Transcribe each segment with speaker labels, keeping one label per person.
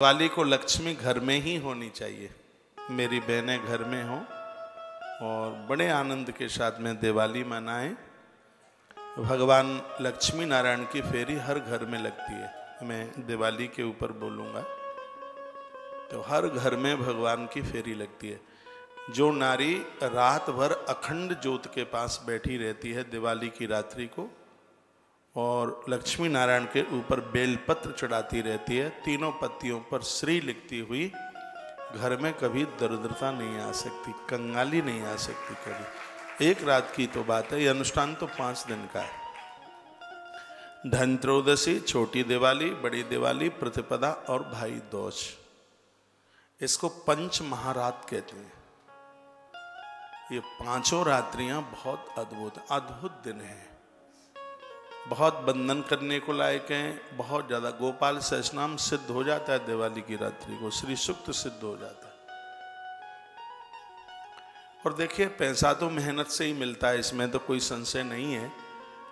Speaker 1: दिवाली को लक्ष्मी घर में ही होनी चाहिए। मेरी बहनें घर में हों और बड़े आनंद के साथ में दिवाली मनाएं। भगवान लक्ष्मी नारायण की फेरी हर घर में लगती है। मैं दिवाली के ऊपर बोलूँगा तो हर घर में भगवान की फेरी लगती है। जो नारी रात भर अखंड ज्योत के पास बैठी रहती है दिवाली की रात्रि को और लक्ष्मी नारायण के ऊपर बेलपत्र चढ़ाती रहती है, तीनों पत्तियों पर श्री लिखती हुई, घर में कभी दरिद्रता नहीं आ सकती, कंगाली नहीं आ सकती कभी। एक रात की तो बात है, ये अनुष्ठान तो 5 दिन का है। धनत्रयोदशी, छोटी दिवाली, बड़ी दिवाली, प्रतिपदा और भाई दूज, इसको पंच महारात कहते हैं। ये 5 रात्रियां बहुत अद्भुत दिन हैं, बहुत बंधन करने को लायक हैं, बहुत ज़्यादा। गोपाल सहस्रनाम सिद्ध हो जाता है दिवाली की रात्रि को, श्री सूक्त सिद्ध हो जाता है। और देखिए पैसा तो मेहनत से ही मिलता है, इसमें तो कोई संशय नहीं है,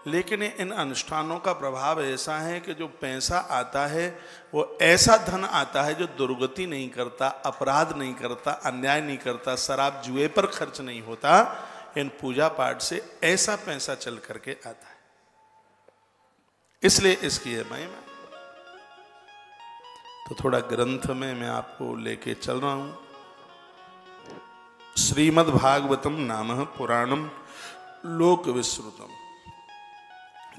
Speaker 1: लेकिन इन अनुष्ठानों का प्रभाव ऐसा है कि जो पैसा आता है वो ऐसा धन आता है जो दुर्गति नहीं करता, अपराध नहीं करता, अन्याय नहीं करता, शराब जुए पर खर्च नहीं होता। इन पूजा पाठ से ऐसा पैसा चल करके आता है, इसलिए इसकी है महिमा। तो थोड़ा ग्रंथ में मैं आपको लेके चल रहा हूं। श्रीमद् भागवतम नाम पुराणम लोक विश्रुतम।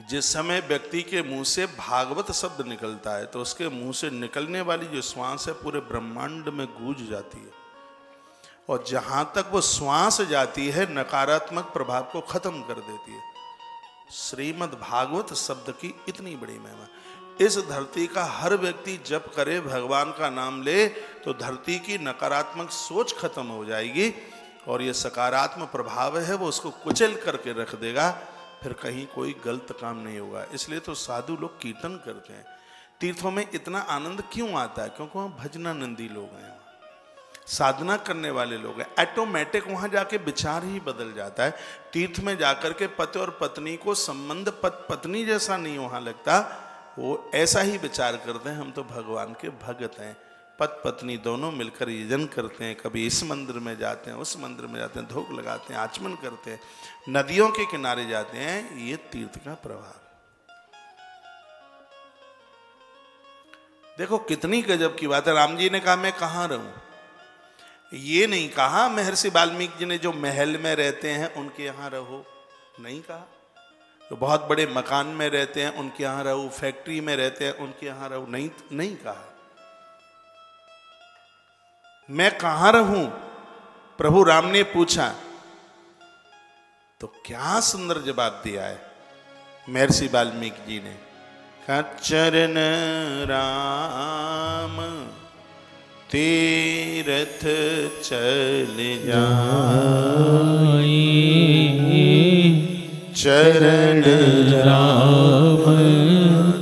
Speaker 1: जिस समय व्यक्ति के मुंह से भागवत शब्द निकलता है तो उसके मुंह से निकलने वाली जो श्वास है पूरे ब्रह्मांड में गूंज जाती है, और जहां तक वो श्वास जाती है नकारात्मक प्रभाव को खत्म कर देती है। श्रीमद् भागवत शब्द की इतनी बड़ी महिमा। इस धरती का हर व्यक्ति जप करे, भगवान का नाम ले, तो धरती की नकारात्मक सोच खत्म हो जाएगी और ये सकारात्मक प्रभाव है वो उसको कुचल करके रख देगा, फिर कहीं कोई गलत काम नहीं होगा। इसलिए तो साधु लोग कीर्तन करते हैं। तीर्थों में इतना आनंद क्यों आता है? क्योंकि वहाँ भजनानंदी लोग हैं, साधना करने वाले लोग हैं। ऑटोमेटिक वहां जाके विचार ही बदल जाता है। तीर्थ में जाकर के पति और पत्नी को संबंध पत्नी जैसा नहीं वहां लगता, वो ऐसा ही विचार करते हैं हम तो भगवान के भगत हैं। पति पत्नी दोनों मिलकर यजन करते हैं, कभी इस मंदिर में जाते हैं, उस मंदिर में जाते हैं, धूप लगाते हैं, आचमन करते हैं, नदियों के किनारे जाते हैं। ये तीर्थ का प्रभाव। देखो कितनी गजब की बात है। राम जी ने कहा मैं कहाँ रहूं, ये नहीं कहा महर्षि वाल्मीकि जी ने जो महल में रहते हैं उनके यहाँ रहो, नहीं कहा। जो बहुत बड़े मकान में रहते हैं उनके यहाँ रहो, फैक्ट्री में रहते हैं उनके यहाँ रहो, नहीं कहा। मैं कहाँ रहूं प्रभु राम ने पूछा, तो क्या सुंदर जवाब दिया है महर्षि वाल्मीकि जी ने। कहा चरण राम तीरथ चल जाई, चरण राम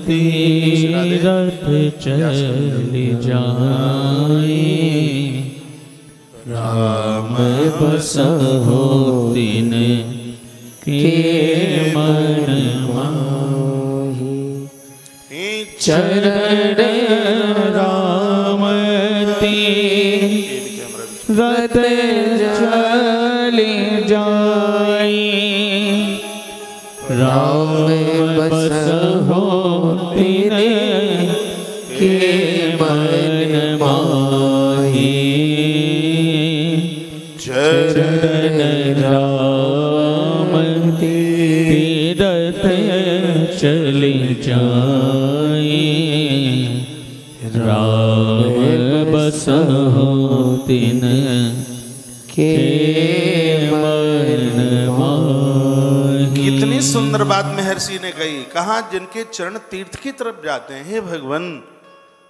Speaker 1: तीरथ चल जाई, राम बसहो दिन के मन माही, चरण राम तीरथ चल जाई, राम बसहो दिन के मन माही, चरण राम तीरथ चल जाई, राम बसहो दिन के मन माही। कितनी सुंदर बात महर्षि ने कही। कहा जिनके चरण तीर्थ की तरफ जाते हैं, हे भगवान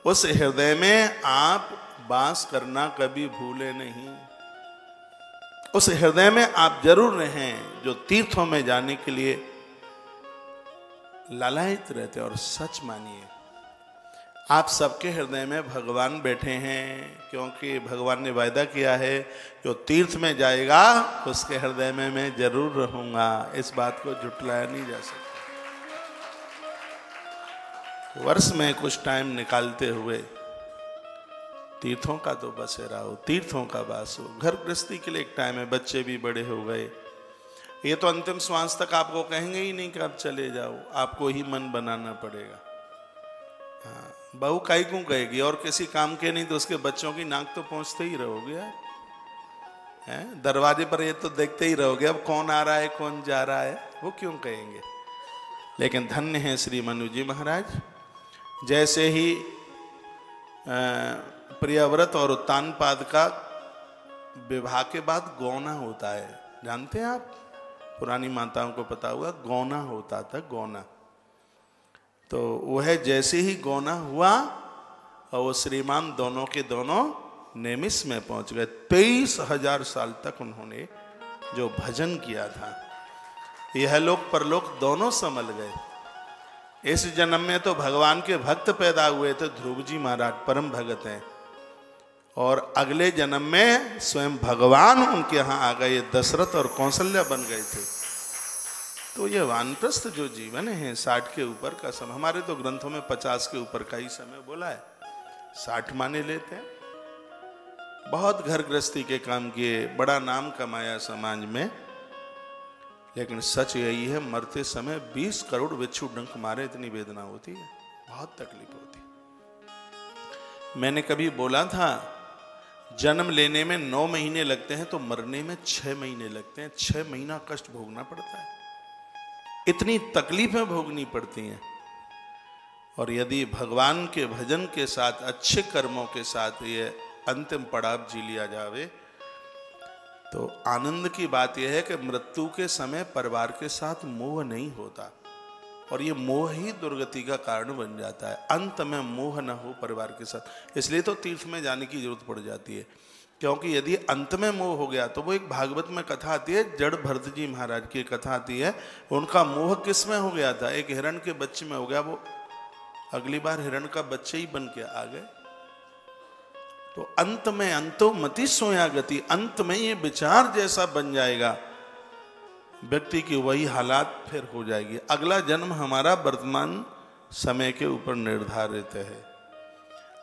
Speaker 1: उस हृदय में आप वास करना कभी भूले नहीं। उस हृदय में आप जरूर रहें जो तीर्थों में जाने के लिए लालायित रहते। और सच मानिए आप सबके हृदय में भगवान बैठे हैं, क्योंकि भगवान ने वायदा किया है जो तीर्थ में जाएगा उसके हृदय में मैं जरूर रहूंगा। इस बात को झुटलाया नहीं जा सकता। वर्ष में कुछ टाइम निकालते हुए तीर्थों का तो बसेरा हो, तीर्थों का वास हो। घर गृहस्थी के लिए एक टाइम है, बच्चे भी बड़े हो गए, ये तो अंतिम श्वास तक आपको कहेंगे ही नहीं कि आप चले जाओ, आपको ही मन बनाना पड़ेगा। हाँ, बहू काई क्यों कहेगी, और किसी काम के नहीं तो उसके बच्चों की नाक तो पहुंचते ही रहोगे यार, हैं? दरवाजे पर ये तो देखते ही रहोगे, अब कौन आ रहा है कौन जा रहा है, वो क्यों कहेंगे। लेकिन धन्य है श्री मनु जी महाराज, जैसे ही प्रियव्रत और उत्तानपाद का विवाह के बाद गौना होता है, जानते हैं आप, पुरानी माताओं को पता हुआ गौना होता था, गौना। तो वह जैसे ही गौना हुआ और वो श्रीमान दोनों के दोनों नेमिष में पहुंच गए। 23,000 साल तक उन्होंने जो भजन किया था, यह लोक परलोक दोनों संभल गए। इस जन्म में तो भगवान के भक्त पैदा हुए थे, ध्रुव जी महाराज परम भगत हैं, और अगले जन्म में स्वयं भगवान उनके यहाँ आ गए, दशरथ और कौशल्या बन गए थे। तो ये वानप्रस्थ जो जीवन है 60 के ऊपर का समय, हमारे तो ग्रंथों में 50 के ऊपर का ही समय बोला है, 60 माने लेते हैं। बहुत घर गृहस्थी के काम किए, बड़ा नाम कमाया समाज में, लेकिन सच यही है मरते समय 20 करोड़ बिच्छू डंक मारे, इतनी वेदना होती है, बहुत तकलीफ होती है। मैंने कभी बोला था जन्म लेने में 9 महीने लगते हैं तो मरने में 6 महीने लगते हैं, 6 महीना कष्ट भोगना पड़ता है, इतनी तकलीफें भोगनी पड़ती हैं। और यदि भगवान के भजन के साथ, अच्छे कर्मों के साथ ये अंतिम पड़ाव जी लिया जावे तो आनंद की बात यह है कि मृत्यु के समय परिवार के साथ मोह नहीं होता, और ये मोह ही दुर्गति का कारण बन जाता है। अंत में मोह न हो परिवार के साथ, इसलिए तो तीर्थ में जाने की जरूरत पड़ जाती है, क्योंकि यदि अंत में मोह हो गया तो वो एक भागवत में कथा आती है, जड़ भरत जी महाराज की कथा आती है, उनका मोह किस में हो गया था, एक हिरण के बच्चे में हो गया, वो अगली बार हिरण का बच्चे ही बन के आ गए। तो अंत में अंतो मति सोया गति, अंत में ये विचार जैसा बन जाएगा व्यक्ति की, वही हालात फिर हो जाएगी। अगला जन्म हमारा वर्तमान समय के ऊपर निर्धारित है।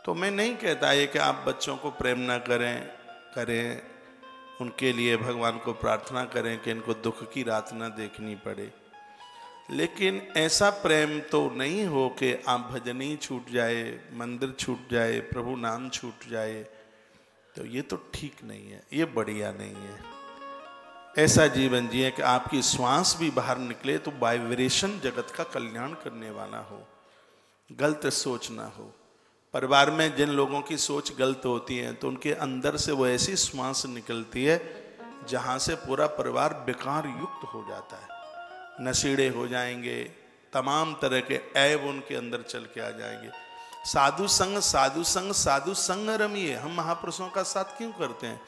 Speaker 1: तो मैं नहीं कहता है कि आप बच्चों को प्रेम ना करें, उनके लिए भगवान को प्रार्थना करें कि इनको दुख की रात ना देखनी पड़े, लेकिन ऐसा प्रेम तो नहीं हो कि आप भजन ही छूट जाए, मंदिर छूट जाए, प्रभु नाम छूट जाए, तो ये तो ठीक नहीं है, ये बढ़िया नहीं है। ऐसा जीवन जिए कि आपकी श्वास भी बाहर निकले तो वाइब्रेशन जगत का कल्याण करने वाला हो, गलत सोच ना हो। परिवार में जिन लोगों की सोच गलत होती है तो उनके अंदर से वो ऐसी श्वास निकलती है जहाँ से पूरा परिवार बेकार युक्त हो जाता है, नशीड़े हो जाएंगे, तमाम तरह के ऐब उनके अंदर चल के आ जाएंगे। साधु संग साधु संग साधु संग रमिए, हम महापुरुषों का साथ क्यों करते हैं,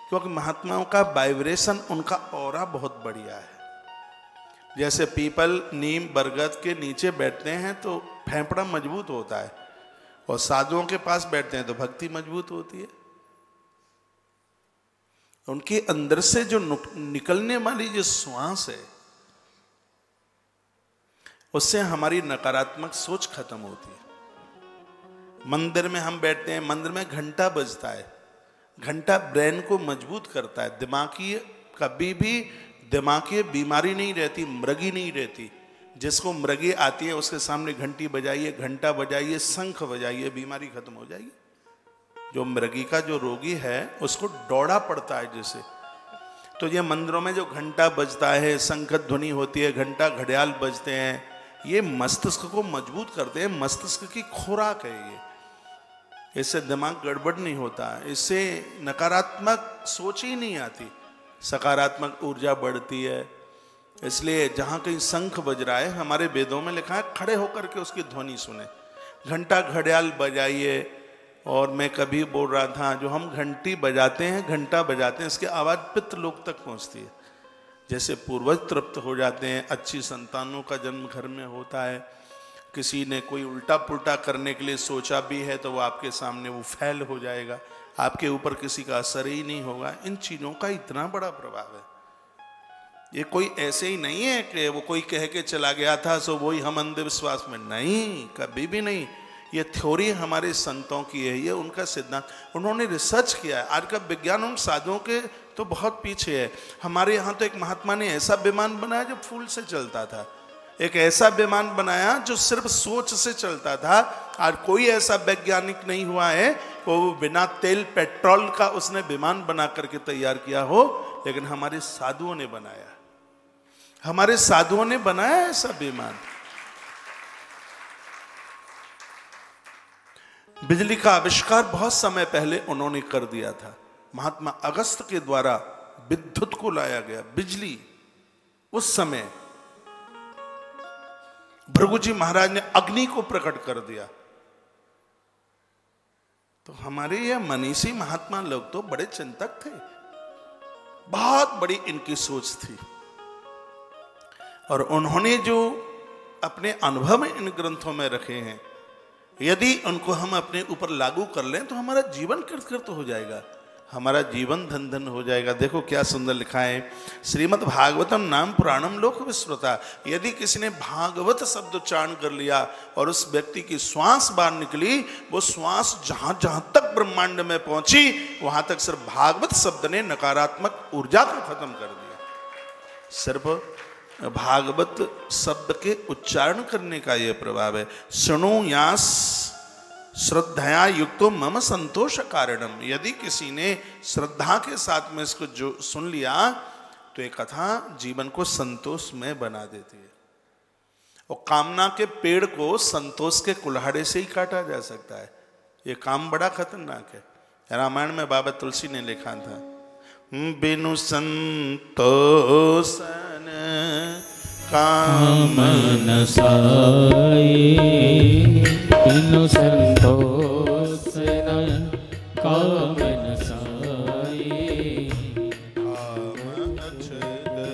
Speaker 1: क्योंकि महात्माओं का वाइब्रेशन, उनका ऑरा बहुत बढ़िया है। जैसे पीपल नीम बरगद के नीचे बैठते हैं तो फेफड़ा मजबूत होता है, और साधुओं के पास बैठते हैं तो भक्ति मजबूत होती है। उनके अंदर से जो निकलने वाली जो श्वास है उससे हमारी नकारात्मक सोच खत्म होती है। मंदिर में हम बैठते हैं, मंदिर में घंटा बजता है, घंटा ब्रेन को मजबूत करता है, दिमागी कभी भी दिमागी बीमारी नहीं रहती, मृगी नहीं रहती। जिसको मृगी आती है उसके सामने घंटी बजाइए, घंटा बजाइए, शंख बजाइए, बीमारी खत्म हो जाएगी। जो मृगी का जो रोगी है उसको दौड़ा पड़ता है जैसे, तो ये मंदिरों में जो घंटा बजता है, शंख ध्वनि होती है, घंटा घड़ियाल बजते हैं, ये मस्तिष्क को मजबूत करते हैं, मस्तिष्क की खुराक है ये। इससे दिमाग गड़बड़ नहीं होता, इससे नकारात्मक सोच ही नहीं आती, सकारात्मक ऊर्जा बढ़ती है। इसलिए जहाँ कहीं शंख बज रहा है, हमारे वेदों में लिखा है खड़े होकर के उसकी ध्वनि सुने, घंटा घड़ियाल बजाइए। और मैं कभी बोल रहा था, जो हम घंटी बजाते हैं, घंटा बजाते हैं, इसकी आवाज़ पितृलोक तक पहुँचती है। जैसे पूर्वज तृप्त हो जाते हैं, अच्छी संतानों का जन्म घर में होता है, किसी ने कोई उल्टा पुल्टा करने के लिए सोचा भी है तो वो आपके सामने वो फैल हो जाएगा, आपके ऊपर किसी का असर ही नहीं होगा। इन चीज़ों का इतना बड़ा प्रभाव है। ये कोई ऐसे ही नहीं है कि वो कोई कह के चला गया था सो वही हम अंधविश्वास में, नहीं, कभी भी नहीं। ये थ्योरी हमारे संतों की है, ये उनका सिद्धांत, उन्होंने रिसर्च किया है। आज का विज्ञान उन साधुओं के तो बहुत पीछे है। हमारे यहाँ तो एक महात्मा ने ऐसा विमान बनाया जो फूल से चलता था, एक ऐसा विमान बनाया जो सिर्फ सोच से चलता था। आज कोई ऐसा वैज्ञानिक नहीं हुआ है वो बिना तेल पेट्रोल का उसने विमान बना करके तैयार किया हो, लेकिन हमारे साधुओं ने बनाया, हमारे साधुओं ने बनाया ऐसा विमान। बिजली का आविष्कार बहुत समय पहले उन्होंने कर दिया था। महात्मा अगस्त के द्वारा विद्युत को लाया गया, बिजली उस समय। भृगु जी महाराज ने अग्नि को प्रकट कर दिया। तो हमारे यह मनीषी महात्मा लोग तो बड़े चिंतक थे, बहुत बड़ी इनकी सोच थी, और उन्होंने जो अपने अनुभव इन ग्रंथों में रखे हैं, यदि उनको हम अपने ऊपर लागू कर लें तो हमारा जीवन कृत हो जाएगा, हमारा जीवन धन धन हो जाएगा। देखो क्या सुंदर लिखा है, श्रीमद् भागवतम नाम पुराणम लोक विश्रुता। यदि किसी ने भागवत शब्द उच्चारण कर लिया और उस व्यक्ति की श्वास बाहर निकली, वो श्वास जहां जहां तक ब्रह्मांड में पहुंची, वहां तक सिर्फ भागवत शब्द ने नकारात्मक ऊर्जा को खत्म कर दिया। सिर्फ भागवत शब्द के उच्चारण करने का यह प्रभाव है। सुनो यास श्रद्धया युक्तो मम संतोष कारणम। यदि किसी ने श्रद्धा के साथ में इसको जो सुन लिया तो ये कथा जीवन को संतोष में बना देती है। और कामना के पेड़ को संतोष के कुल्हाड़े से ही काटा जा सकता है। ये काम बड़ा खतरनाक है। रामायण में बाबा तुलसी ने लिखा था, बिनु संतोषन काम न साई, बिनु संतोषन काम न साई, काम अछद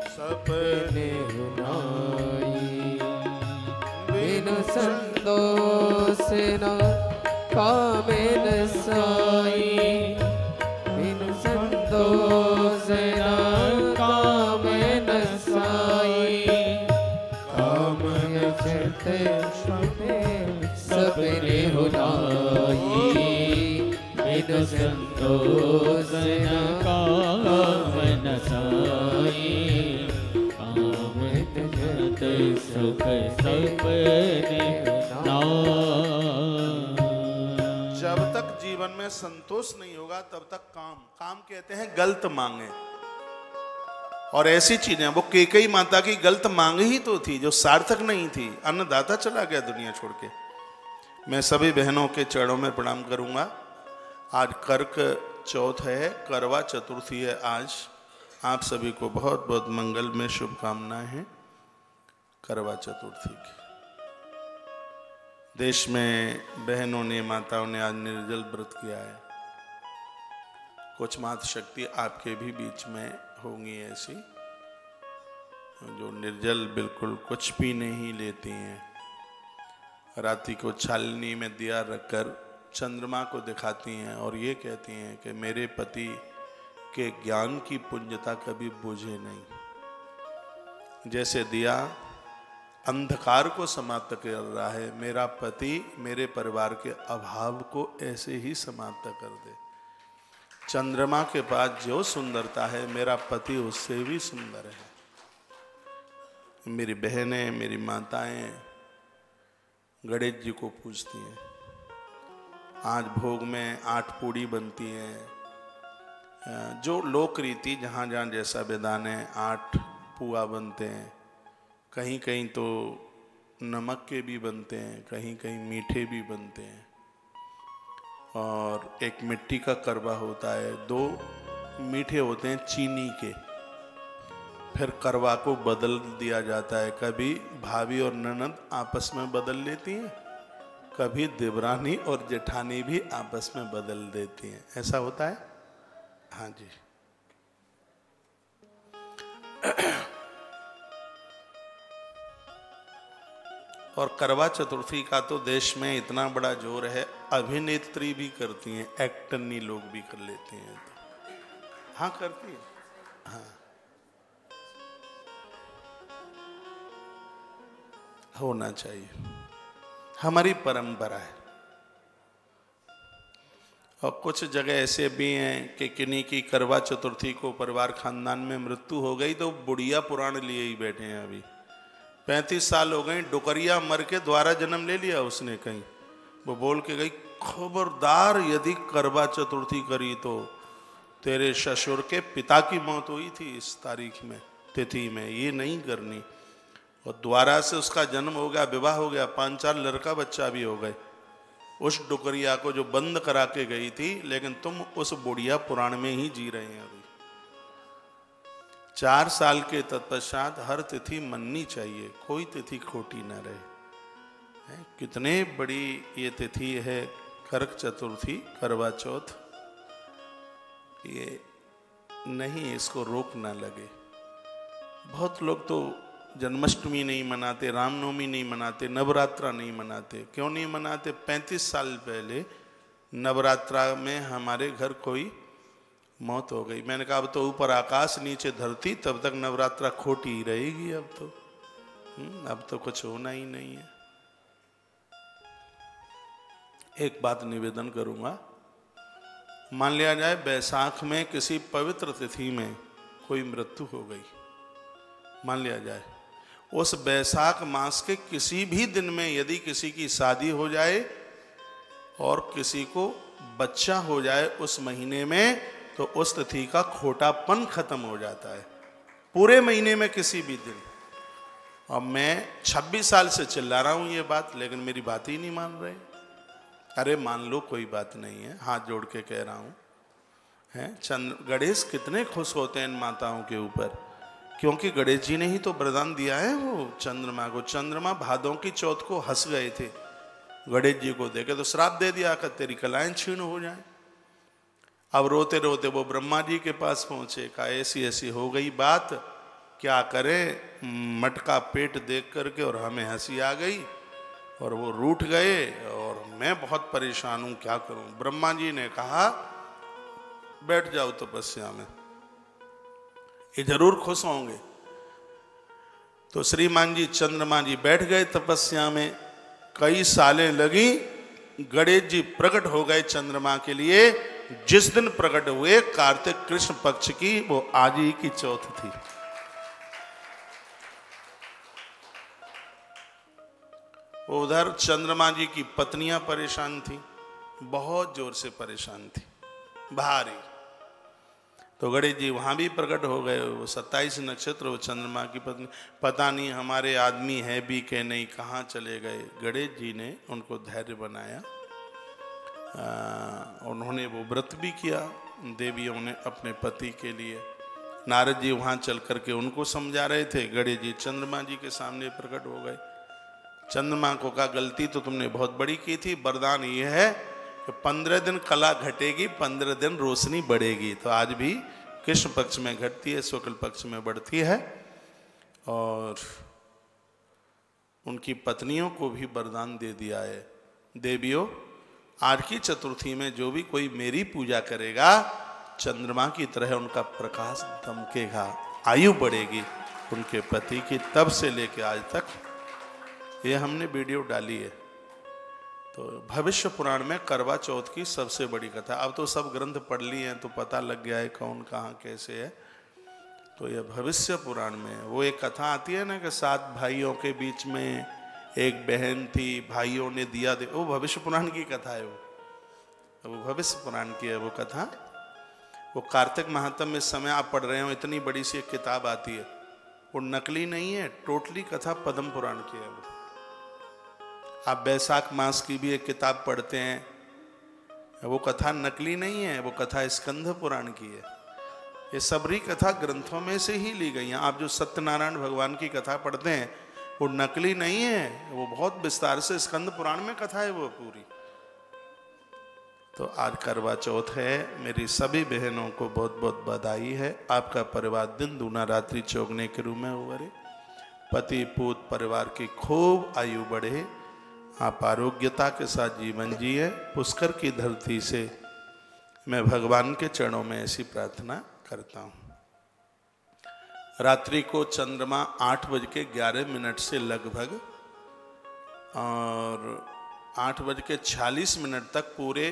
Speaker 1: सपने नाई, बिनु संतोषन काम न साई, बिनु संतोषन काम न साई, काम अछद सपने हुनाई, बिनु संतोषन काम न साई, काम अछद सुख सपने नाई। जब तक जीवन में संतोष नहीं होगा तब तक काम कहते हैं गलत मांगे और ऐसी चीजें। वो कैकेयी माता की गलत मांग ही तो थी जो सार्थक नहीं थी। अन्नदाता चला गया दुनिया छोड़ के। मैं सभी बहनों के चरणों में प्रणाम करूंगा। आज कर्क चौथ है, करवा चतुर्थी है। आज आप सभी को बहुत बहुत मंगल में शुभकामनाएं हैं करवा चतुर्थी की। देश में बहनों ने, माताओं ने आज निर्जल व्रत किया है। कुछ मातृ शक्ति आपके भी बीच में होंगी ऐसी जो निर्जल बिल्कुल कुछ भी नहीं लेती हैं। रात्रि को छालनी में दिया रखकर चंद्रमा को दिखाती हैं और ये कहती हैं कि मेरे पति के ज्ञान की पुंजता कभी बुझे नहीं। जैसे दिया अंधकार को समाप्त कर रहा है, मेरा पति मेरे परिवार के अभाव को ऐसे ही समाप्त कर दे। चंद्रमा के पास जो सुंदरता है, मेरा पति उससे भी सुंदर है। मेरी बहनें, मेरी माताएं गणेश जी को पूजती हैं। आज भोग में 8 पूड़ी बनती हैं। जो लोक रीति जहाँ जहाँ जैसा विधान है, 8 पुआ बनते हैं। कहीं कहीं तो नमक के भी बनते हैं, कहीं कहीं मीठे भी बनते हैं। और एक मिट्टी का करवा होता है, 2 मीठे होते हैं चीनी के। फिर करवा को बदल दिया जाता है। कभी भाभी और ननद आपस में बदल लेती हैं, कभी देवरानी और जेठानी भी आपस में बदल देती हैं। ऐसा होता है। हाँ जी। और करवा चतुर्थी का तो देश में इतना बड़ा जोर है, अभिनेत्री भी करती हैं, एक्टरनी लोग भी कर लेते हैं। हाँ करती है। हाँ होना चाहिए। हमारी परंपरा है। और कुछ जगह ऐसे भी हैं कि किन्हीं की करवा चतुर्थी को परिवार खानदान में मृत्यु हो गई तो बुढ़िया पुराण लिए ही बैठे हैं। अभी 35 साल हो गए, डुकरिया मर के द्वारा जन्म ले लिया उसने कहीं। वो बोल के गई, खबरदार यदि करवा चतुर्थी करी तो तेरे ससुर के पिता की मौत हुई थी इस तारीख में, तिथि में, ये नहीं करनी। और द्वारा से उसका जन्म हो गया, विवाह हो गया, 5-4 लड़का बच्चा भी हो गए उस डुकरिया को जो बंद करा के गई थी। लेकिन तुम उस बुढ़िया पुराण में ही जी रहे हैं। अभी 4 साल के तत्पश्चात हर तिथि मननी चाहिए, कोई तिथि खोटी न रहे। कितने बड़ी ये तिथि है करक चतुर्थी, करवा चौथ। ये नहीं, इसको रोक ना लगे। बहुत लोग तो जन्माष्टमी नहीं मनाते, रामनवमी नहीं मनाते, नवरात्रा नहीं मनाते। क्यों नहीं मनाते? 35 साल पहले नवरात्रा में हमारे घर कोई मौत हो गई। मैंने कहा अब तो ऊपर आकाश नीचे धरती, तब तक नवरात्रा खोटी ही रहेगी। अब तो कुछ होना ही नहीं है। एक बात निवेदन करूंगा, मान लिया जाए बैसाख में किसी पवित्र तिथि में कोई मृत्यु हो गई, मान लिया जाए उस बैसाख मास के किसी भी दिन में यदि किसी की शादी हो जाए और किसी को बच्चा हो जाए उस महीने में, तो उस तिथि का खोटापन खत्म हो जाता है पूरे महीने में किसी भी दिन। अब मैं 26 साल से चिल्ला रहा हूं ये बात, लेकिन मेरी बात ही नहीं मान रहे। अरे मान लो कोई बात नहीं है, हाथ जोड़ के कह रहा हूं। गणेश कितने खुश होते हैं इन माताओं के ऊपर, क्योंकि गणेश जी ने ही तो वरदान दिया है वो चंद्रमा को। चंद्रमा भादों की चौथ को हंस गए थे, गणेश जी को देखे तो श्राप दे दिया कि तेरी कलाएं छीण हो जाएं। अब रोते रोते वो ब्रह्मा जी के पास पहुंचे, कहा ऐसी ऐसी हो गई बात, क्या करें। मटका पेट देख करके और हमें हंसी आ गई और वो रूठ गए और मैं बहुत परेशान हूं, क्या करूं। ब्रह्मा जी ने कहा बैठ जाओ तपस्या में, ये जरूर खुश होंगे। तो श्रीमान जी चंद्रमा जी बैठ गए तपस्या में। कई सालें लगी, गणेश जी प्रकट हो गए चंद्रमा के लिए। जिस दिन प्रकट हुए कार्तिक कृष्ण पक्ष की वो आज ही की चौथ थी। उधर चंद्रमा जी की पत्नियां परेशान थी, बहुत जोर से परेशान थी, भारी। तो गणेश जी वहां भी प्रकट हो गए। वो 27 नक्षत्र, वो चंद्रमा की पत्नी, पता नहीं हमारे आदमी है भी कि नहीं, कहाँ चले गए। गणेश जी ने उनको धैर्य बनाया। उन्होंने वो व्रत भी किया देवियों ने अपने पति के लिए। नारद जी वहां चल करके उनको समझा रहे थे। गणेश जी चंद्रमा जी के सामने प्रकट हो गए। चंद्रमा को कहा गलती तो तुमने बहुत बड़ी की थी, वरदान ये है कि 15 दिन कला घटेगी, 15 दिन रोशनी बढ़ेगी। तो आज भी कृष्ण पक्ष में घटती है, शुक्ल पक्ष में बढ़ती है। और उनकी पत्नियों को भी वरदान दे दिया है, देवियों आज की चतुर्थी में जो भी कोई मेरी पूजा करेगा, चंद्रमा की तरह उनका प्रकाश दमकेगा, आयु बढ़ेगी उनके पति की। तब से लेके आज तक ये हमने वीडियो डाली है। तो भविष्य पुराण में करवा चौथ की सबसे बड़ी कथा, अब तो सब ग्रंथ पढ़ लिए हैं तो पता लग गया है कौन कहाँ कैसे है। तो यह भविष्य पुराण में वो एक कथा आती है ना कि 7 भाइयों के बीच में एक बहन थी, भाइयों ने दिया दे, वो भविष्य पुराण की कथा है। वो भविष्य पुराण की है वो कथा। वो कार्तिक महात्म्य इस समय आप पढ़ रहे हो, इतनी बड़ी सी एक किताब आती है, वो नकली नहीं है, टोटली कथा पद्म पुराण की है। वो आप बैसाख मास की भी एक किताब पढ़ते हैं, वो कथा नकली नहीं है, वो कथा स्कंद पुराण की है। ये सबरी कथा ग्रंथों में से ही ली गई हैं। आप जो सत्यनारायण भगवान की कथा पढ़ते हैं वो नकली नहीं है, वो बहुत विस्तार से स्कंद पुराण में कथा है वो पूरी। तो आज करवा चौथ है, मेरी सभी बहनों को बहुत बहुत बधाई है। आपका परिवार दिन दूना रात्रि चौगने के रूप में उभरे, पति पूत परिवार की खूब आयु बढ़े, आप आरोग्यता के साथ जीवन जिए। पुष्कर की धरती से मैं भगवान के चरणों में ऐसी प्रार्थना करता हूँ। रात्रि को चंद्रमा 8:11 से लगभग और 8:46 तक पूरे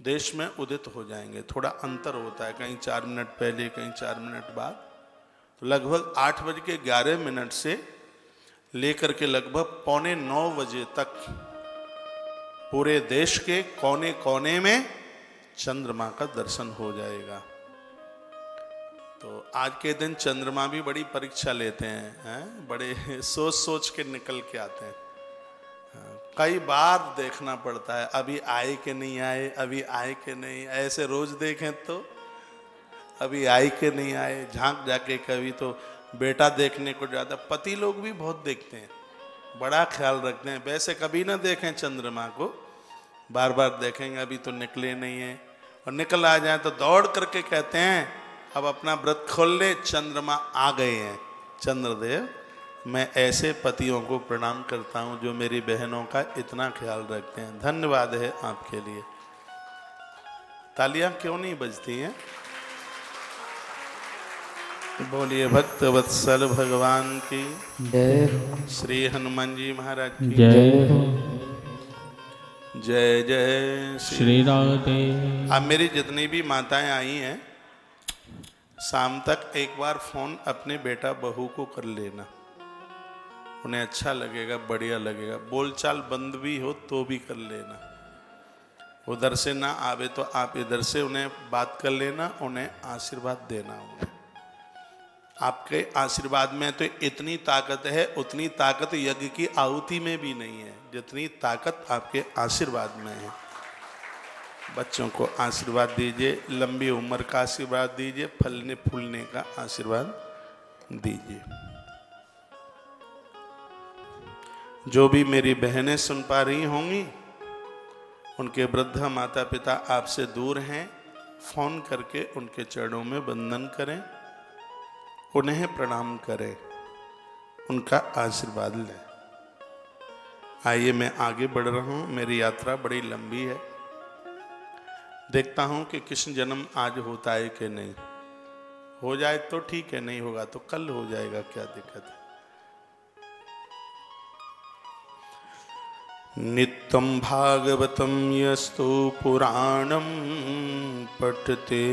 Speaker 1: देश में उदित हो जाएंगे। थोड़ा अंतर होता है, कहीं 4 मिनट पहले, कहीं 4 मिनट बाद। तो लगभग 8:11 से लेकर के लगभग 8:45 तक पूरे देश के कोने कोने में चंद्रमा का दर्शन हो जाएगा। तो आज के दिन चंद्रमा भी बड़ी परीक्षा लेते हैं, बड़े सोच सोच के निकल के आते हैं। कई बार देखना पड़ता है, अभी आए कि नहीं आए, अभी आए कि नहीं। ऐसे रोज देखें तो अभी आए कि नहीं आए, झांक जाके कभी तो बेटा देखने को ज़्यादा, पति लोग भी बहुत देखते हैं, बड़ा ख्याल रखते हैं। वैसे कभी ना देखें चंद्रमा को, बार बार देखेंगे अभी तो निकले नहीं है, और निकल आ जाए तो दौड़ करके कहते हैं अब अपना व्रत खोल ले, चंद्रमा आ गए हैं। चंद्रदेव, मैं ऐसे पतियों को प्रणाम करता हूं जो मेरी बहनों का इतना ख्याल रखते हैं। धन्यवाद है आपके लिए। तालियां क्यों नहीं बजती हैं? बोलिए भक्त वत्सल भगवान की
Speaker 2: जय।
Speaker 1: श्री हनुमान जी महाराज की
Speaker 2: जय।
Speaker 1: जय जय
Speaker 2: श्री राधे।
Speaker 1: अब मेरी जितनी भी माताएं आई हैं, शाम तक एक बार फोन अपने बेटा बहू को कर लेना, उन्हें अच्छा लगेगा, बढ़िया लगेगा। बोलचाल बंद भी हो तो भी कर लेना, उधर से ना आवे तो आप इधर से उन्हें बात कर लेना, उन्हें आशीर्वाद देना। उन्हें आपके आशीर्वाद में तो इतनी ताकत है, उतनी ताकत यज्ञ की आहुति में भी नहीं है जितनी ताकत आपके आशीर्वाद में है। बच्चों को आशीर्वाद दीजिए, लंबी उम्र का आशीर्वाद दीजिए, फलने फूलने का आशीर्वाद दीजिए। जो भी मेरी बहनें सुन पा रही होंगी, उनके वृद्ध माता पिता आपसे दूर हैं, फोन करके उनके चरणों में वंदन करें, उन्हें प्रणाम करें, उनका आशीर्वाद लें। आइए मैं आगे बढ़ रहा हूँ, मेरी यात्रा बड़ी लंबी है। देखता हूँ कि कृष्ण जन्म आज होता है कि नहीं। हो जाए तो ठीक है, नहीं होगा तो कल हो जाएगा, क्या दिक्कत है। नित्यं भागवतं यस्तु पुराणं पठते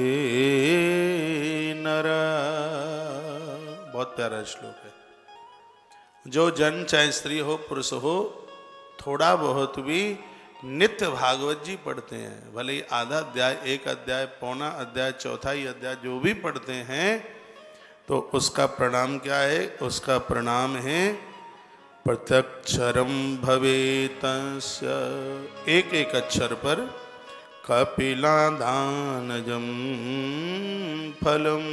Speaker 1: नर। बहुत प्यारा श्लोक है। जो जन चाहे स्त्री हो पुरुष हो, थोड़ा बहुत भी नित्य भागवत जी पढ़ते हैं, भले ही आधा अध्याय, एक अध्याय, पौना अध्याय, चौथाई अध्याय जो भी पढ़ते हैं, तो उसका प्रणाम क्या है? उसका प्रणाम है प्रत्यक्षरम भवेतस्य। एक एक अक्षर पर कपिलादानजम फलम।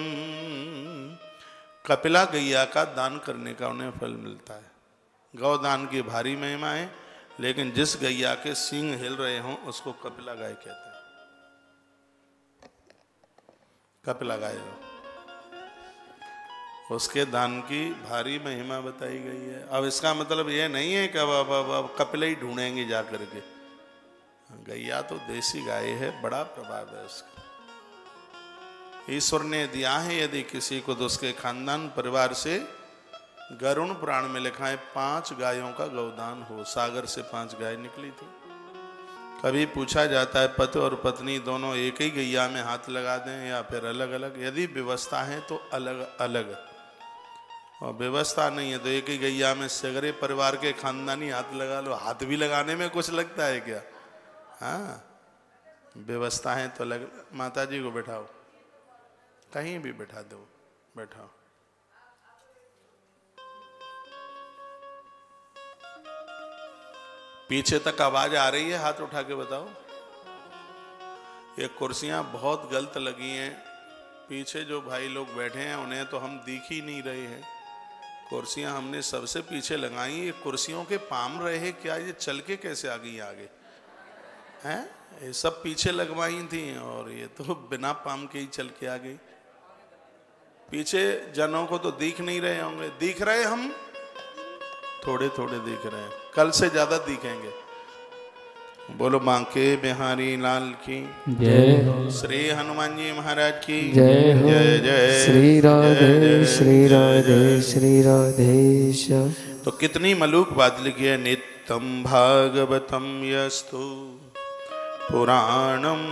Speaker 1: कपिला गैया का दान करने का उन्हें फल मिलता है। गौदान की भारी महिमा है, लेकिन जिस गैया के सींग हिल रहे हों उसको कपिला गाय कहते हैं। कपिला गाय हो, उसके दान की भारी महिमा बताई गई है। अब इसका मतलब यह नहीं है कि अब कपिला ही ढूंढेंगे जा करके। गैया तो देसी गाय है, बड़ा प्रभाव है उसका। ईश्वर ने दिया है यदि किसी को, तो उसके खानदान परिवार से गरुण पुराण में लिखा है 5 गायों का गौदान हो। सागर से 5 गाय निकली थी। कभी पूछा जाता है पति और पत्नी दोनों एक ही गैया में हाथ लगा दें या फिर अलग अलग। यदि व्यवस्था है तो अलग अलग, और व्यवस्था नहीं है तो एक ही गैया में सगरे परिवार के खानदानी हाथ लगा लो। हाथ भी लगाने में कुछ लगता है क्या? हाँ, व्यवस्था है तो अलग। माता जी को बैठाओ, कहीं भी बैठा दो, बैठाओ। पीछे तक आवाज आ रही है? हाथ उठा के बताओ। ये कुर्सियां बहुत गलत लगी हैं। पीछे जो भाई लोग बैठे हैं उन्हें तो हम दिख ही नहीं रहे हैं। कुर्सियां हमने सबसे पीछे लगाई। ये कुर्सियों के पाम रहे क्या? ये चल के कैसे आ गई आगे? हैं? ये सब पीछे लगवाई थी और ये तो बिना पाम के ही चल के आ गई। पीछे जनों को तो दिख नहीं रहे होंगे। दिख रहे, हम थोड़े थोड़े दिख रहे हैं, कल से ज्यादा दिखेंगे। बोलो बांके बिहारी लाल की
Speaker 2: जय।
Speaker 1: श्री हनुमान जी महाराज की
Speaker 2: जय
Speaker 1: जय जय।
Speaker 2: श्री राधे श्री राधे श्री राधेश।
Speaker 1: तो कितनी मलूक बात लिखी है, नित्यम भागवतम यस्तु पुराणम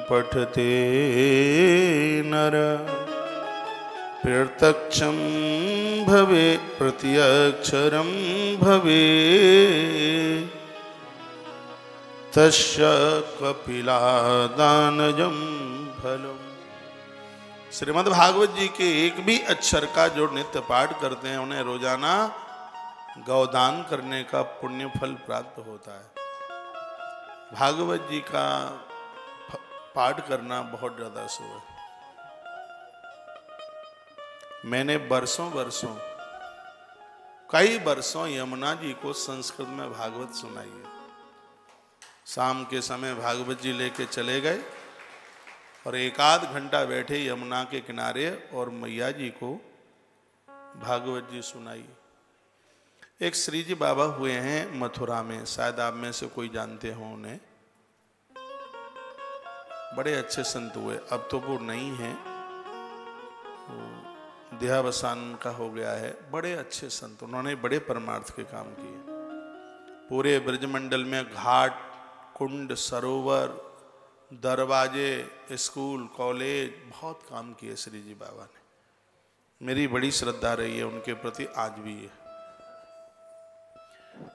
Speaker 1: पठते नर प्रत्यक्षं भवे प्रत्यक्षरं भवे तस्य कपिलादानजं फलम्। श्रीमद् भागवत जी के एक भी अक्षर का जो नित्य पाठ करते हैं उन्हें रोजाना गौदान करने का पुण्य फल प्राप्त होता है। भागवत जी का पाठ करना बहुत ज्यादा शुभ है। मैंने कई वर्षों यमुना जी को संस्कृत में भागवत सुनाई है। शाम के समय भागवत जी लेके चले गए और एक आध घंटा बैठे यमुना के किनारे और मैया जी को भागवत जी सुनाई। एक श्री जी बाबा हुए हैं मथुरा में, शायद आप में से कोई जानते हो उन्हें। बड़े अच्छे संत हुए, अब तो वो नहीं हैं, देहावसान का हो गया है। बड़े अच्छे संत, उन्होंने बड़े परमार्थ के काम किए। पूरे ब्रजमंडल में घाट, कुंड, सरोवर, दरवाजे, स्कूल, कॉलेज, बहुत काम किए श्री जी बाबा ने। मेरी बड़ी श्रद्धा रही है उनके प्रति, आज भी है।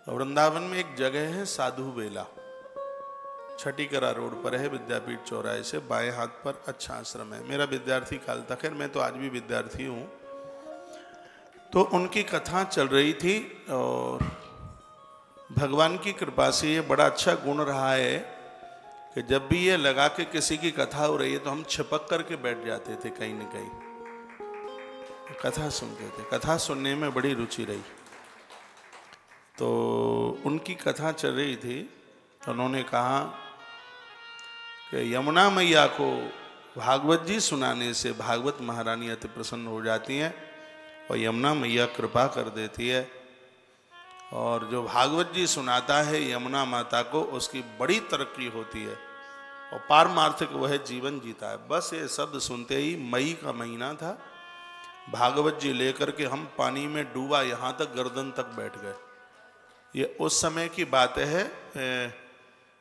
Speaker 1: वृंदावन में एक जगह है साधु बेला, छठीकरा रोड पर है, विद्यापीठ चौराहे से बाएं हाथ पर। अच्छा आश्रम है, मेरा विद्यार्थी काल था, खैर मैं तो आज भी विद्यार्थी हूँ। तो उनकी कथा चल रही थी और भगवान की कृपा से ये बड़ा अच्छा गुण रहा है कि जब भी ये लगा कि किसी की कथा हो रही है तो हम छिपक करके बैठ जाते थे कहीं न कहीं, कथा सुनते थे। कथा सुनने में बड़ी रुचि रही। तो उनकी कथा चल रही थी, उन्होंने कहा कि यमुना मैया को भागवत जी सुनाने से भागवत महारानी अति प्रसन्न हो जाती हैं और यमुना मैया कृपा कर देती है। और जो भागवत जी सुनाता है यमुना माता को, उसकी बड़ी तरक्की होती है और पारमार्थिक वह जीवन जीता है। बस ये शब्द सुनते ही, मई का महीना था, भागवत जी लेकर के हम पानी में डूबा, यहाँ तक गर्दन तक बैठ गए। ये उस समय की बात है,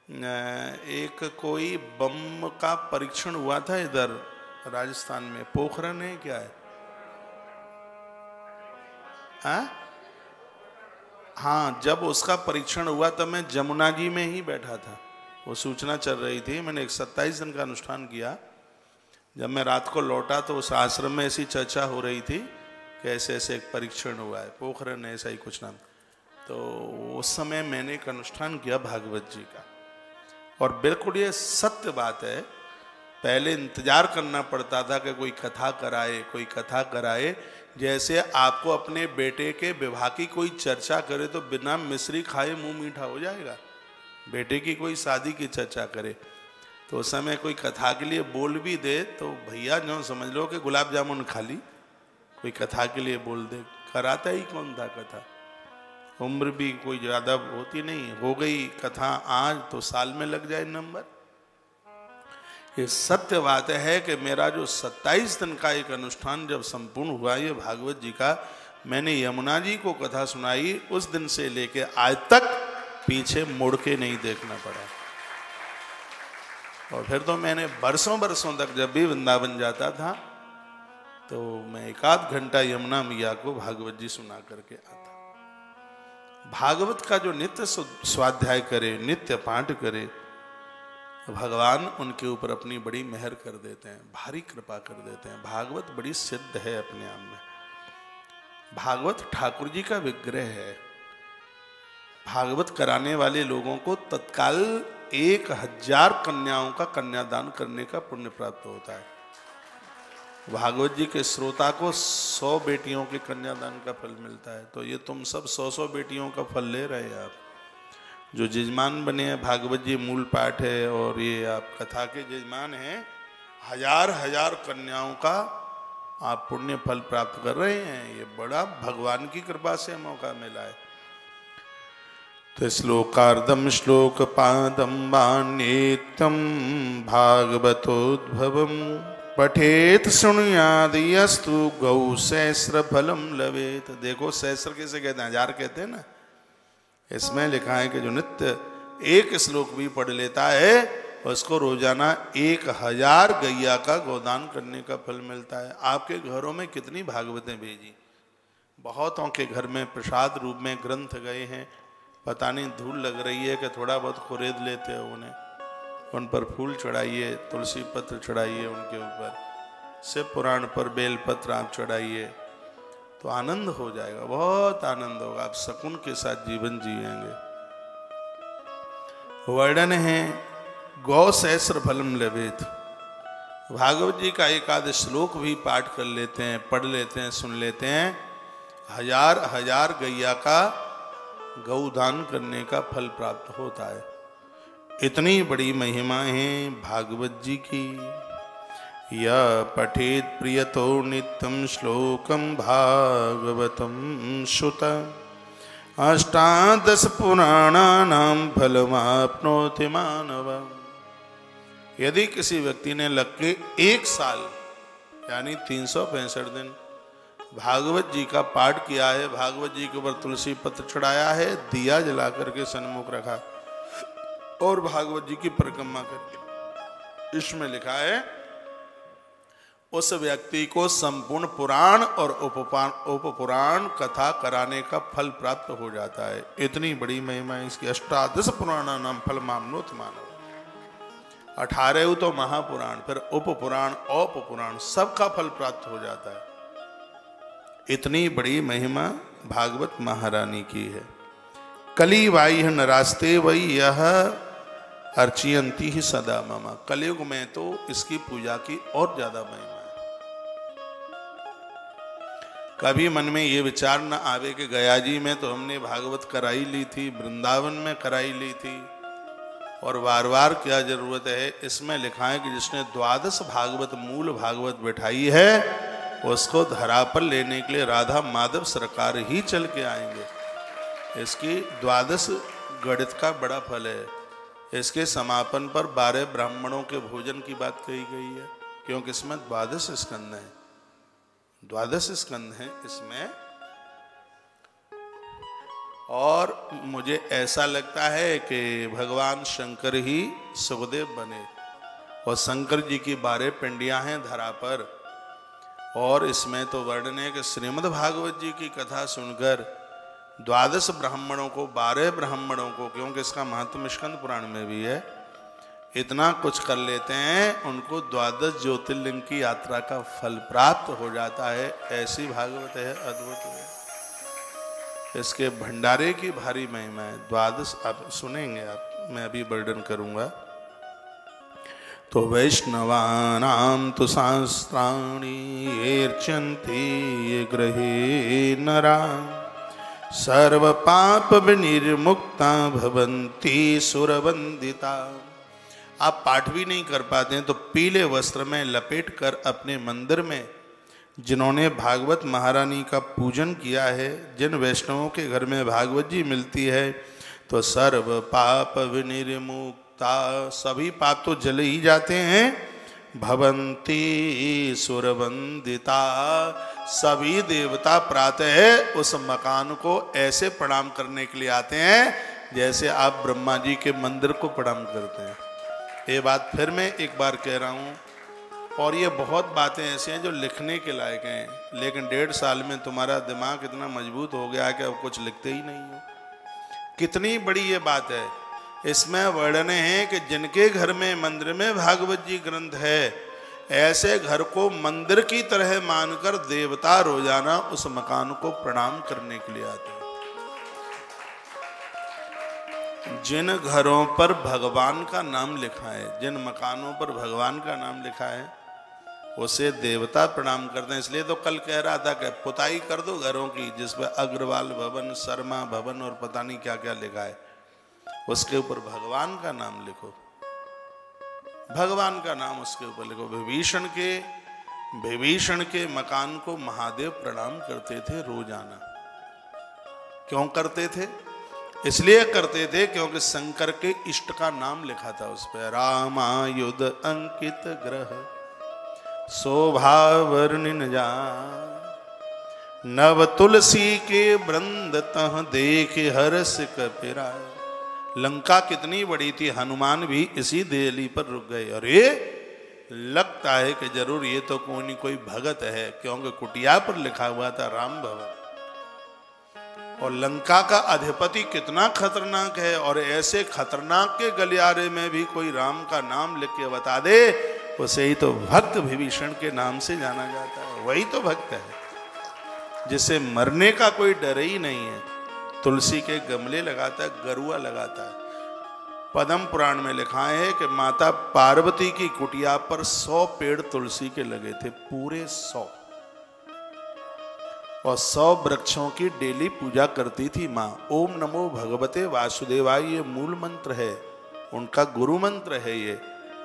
Speaker 1: एक कोई बम का परीक्षण हुआ था इधर राजस्थान में, पोखरण है क्या है, हाँ, जब उसका परीक्षण हुआ तब मैं जमुना जी में ही बैठा था। वो सूचना चल रही थी। मैंने एक 27 दिन का अनुष्ठान किया। जब मैं रात को लौटा तो उस आश्रम में ऐसी चर्चा हो रही थी कि ऐसे ऐसे एक परीक्षण हुआ है, पोखरण ऐसा ही कुछ नाम। तो उस समय मैंने एक अनुष्ठान किया भागवत जी का, और बिल्कुल ये सत्य बात है। पहले इंतजार करना पड़ता था कि कोई कथा कराए। जैसे आपको अपने बेटे के विवाह की कोई चर्चा करे तो बिना मिश्री खाए मुंह मीठा हो जाएगा। बेटे की कोई शादी की चर्चा करे तो उस समय कोई कथा के लिए बोल भी दे तो भैया जो समझ लो कि गुलाब जामुन खा ली। कोई कथा के लिए बोल दे, कराता ही कौन था कथा। उम्र भी कोई ज़्यादा होती नहीं, हो गई कथा आज तो साल में लग जाए नंबर। ये सत्य बात है कि मेरा जो 27 दिन का एक अनुष्ठान जब संपूर्ण हुआ ये भागवत जी का, मैंने यमुना जी को कथा सुनाई, उस दिन से लेके आज तक पीछे मुड़ के नहीं देखना पड़ा। और फिर तो मैंने बरसों तक जब भी वृंदावन जाता था तो मैं एक आध घंटा यमुना मैया को भागवत जी सुना करके आता। भागवत का जो नित्य स्वाध्याय करे, नित्य पाठ करे, भगवान उनके ऊपर अपनी बड़ी मेहर कर देते हैं, भारी कृपा कर देते हैं। भागवत बड़ी सिद्ध है अपने आप में। भागवत ठाकुर जी का विग्रह है। भागवत कराने वाले लोगों को तत्काल 1000 कन्याओं का कन्यादान करने का पुण्य प्राप्त होता है। भागवत जी के श्रोता को 100 बेटियों के कन्यादान का फल मिलता है। तो ये तुम सब 100 बेटियों का फल ले रहे हैं। आप जो जजमान बने हैं, भागवत जी मूल पाठ है और ये आप कथा के जजमान हैं, 1000 कन्याओं का आप पुण्य फल प्राप्त कर रहे हैं। ये बड़ा भगवान की कृपा से मौका मिला है। तो श्लोकार्धम श्लोक पादम वान्येतम भागवतोद्भवम पठेत सुनुयादियस्तु गौ सहस्र फलम लवेत। देखो सहस्र कैसे कहते हैं, 1000 कहते हैं ना। इसमें लिखा है कि जो नित्य एक श्लोक भी पढ़ लेता है उसको रोजाना 1000 गैया का गोदान करने का फल मिलता है। आपके घरों में कितनी भागवतें भेजी, बहुतों के घर में प्रसाद रूप में ग्रंथ गए हैं। पता नहीं धूल लग रही है कि थोड़ा बहुत खुरेद लेते हो उन्हें, उन पर फूल चढ़ाइए, तुलसी पत्र चढ़ाइए, उनके ऊपर शिव पुराण पर बेलपत्र आप चढ़ाइए तो आनंद हो जाएगा, बहुत आनंद होगा। आप सुकून के साथ जीवन जिएंगे। वर्णन है गौ सहस्र फलम लवेत। भागवत जी का एक आध श्लोक भी पाठ कर लेते हैं, पढ़ लेते हैं, सुन लेते हैं, 1000 गैया का गौदान करने का फल प्राप्त होता है। इतनी बड़ी महिमा है भागवत जी की। या पठेत प्रियतो नित्यं श्लोकं भागवतं श्रुत अष्टादश पुराणानां फलमाप्नोति मानव। यदि किसी व्यक्ति ने लग के 1 साल यानी 365 दिन भागवत जी का पाठ किया है, भागवत जी के ऊपर तुलसी पत्र चढ़ाया है, दिया जला करके सन्मुख रखा और भागवत जी की परिक्रमा करके, इसमें लिखा है उस व्यक्ति को संपूर्ण पुराण और उपपुराण कथा कराने का फल प्राप्त हो जाता है। इतनी बड़ी महिमा है इसकी। अष्टादश पुराणानां फलमाप्नोति मानव। 18 तो महापुराण, फिर उपपुराण औपपुराण सबका फल प्राप्त हो जाता है। इतनी बड़ी महिमा भागवत महारानी की है। कली वाई नरास्ते वही यह अर्चयंती ही सदा ममा। कलयुग में तो इसकी पूजा की और ज्यादा महिमा है। कभी मन में ये विचार न आवे कि गया जी में तो हमने भागवत कराई ली थी, वृंदावन में कराई ली थी और बार बार क्या जरूरत है। इसमें लिखा है कि जिसने 12 भागवत मूल भागवत बैठाई है उसको धरा पर लेने के लिए राधा माधव सरकार ही चल के आएंगे। इसकी 12 गणित का बड़ा फल है। इसके समापन पर 12 ब्राह्मणों के भोजन की बात कही गई है, क्योंकि इसमें 12 स्कंद हैं। 12 स्कंद हैं इसमें। और मुझे ऐसा लगता है कि भगवान शंकर ही सुखदेव बने और शंकर जी की 12 पिंडियां हैं धरा पर। और इसमें तो वर्णन है कि श्रीमद् भागवत जी की कथा सुनकर 12 ब्राह्मणों को, 12 ब्राह्मणों को, क्योंकि इसका महत्व स्कंद पुराण में भी है, इतना कुछ कर लेते हैं उनको 12 ज्योतिर्लिंग की यात्रा का फल प्राप्त हो जाता है। ऐसी भागवत है, अद्भुत है। इसके भंडारे की भारी महिमा है। 12 आप सुनेंगे, आप मैं अभी वर्णन करूंगा। तो वैष्णवानां तु शास्त्राणि अर्चन्ति ये गृहे नरा सर्व पाप विनिर्मुक्ता भवन्ति सुरवंदिता। आप पाठ भी नहीं कर पाते हैं तो पीले वस्त्र में लपेट कर अपने मंदिर में जिन्होंने भागवत महारानी का पूजन किया है, जिन वैष्णवों के घर में भागवत जी मिलती है, तो सर्व पाप विनिर्मुक्ता, सभी पाप तो जले ही जाते हैं। भवंती सुरवंदिता, सभी देवता प्रातः उस मकान को ऐसे प्रणाम करने के लिए आते हैं जैसे आप ब्रह्मा जी के मंदिर को प्रणाम करते हैं। ये बात फिर मैं एक बार कह रहा हूँ, और ये बहुत बातें ऐसी हैं जो लिखने के लायक हैं, लेकिन 1.5 साल में तुम्हारा दिमाग इतना मजबूत हो गया है कि अब कुछ लिखते ही नहीं हो। कितनी बड़ी ये बात है। इसमें वर्णन है कि जिनके घर में मंदिर में भागवत जी ग्रंथ है, ऐसे घर को मंदिर की तरह मानकर देवता रोजाना उस मकान को प्रणाम करने के लिए आते हैं। जिन घरों पर भगवान का नाम लिखा है, जिन मकानों पर भगवान का नाम लिखा है, उसे देवता प्रणाम करते हैं। इसलिए तो कल कह रहा था कि पुताई कर दो घरों की, जिसमें अग्रवाल भवन, शर्मा भवन और पता नहीं क्या क्या लिखा है, उसके ऊपर भगवान का नाम लिखो, भगवान का नाम उसके ऊपर लिखो। विभीषण के मकान को महादेव प्रणाम करते थे रोजाना। क्यों करते थे? इसलिए करते थे क्योंकि शंकर के इष्ट का नाम लिखा था उस पर, रामायुध अंकित ग्रह। शोभा वर्णिन जान। नव तुलसी के वृंद तह देख हर्ष कपिराय। लंका कितनी बड़ी थी, हनुमान भी इसी देहली पर रुक गए। अरे लगता है कि जरूर ये तो कोई नहीं कोई भगत है, क्योंकि कुटिया पर लिखा हुआ था राम भवन। और लंका का अधिपति कितना खतरनाक है, और ऐसे खतरनाक के गलियारे में भी कोई राम का नाम लिख के बता दे, उसे ही तो भक्त विभीषण के नाम से जाना जाता है। वही तो भक्त है जिसे मरने का कोई डर ही नहीं है। तुलसी के गमले लगाता है, गरुआ लगाता है। पद्म पुराण में लिखा है कि माता पार्वती की कुटिया पर 100 पेड़ तुलसी के लगे थे, पूरे 100, और 100 वृक्षों की डेली पूजा करती थी माँ। ओम नमो भगवते वासुदेवाय ये मूल मंत्र है, उनका गुरु मंत्र है ये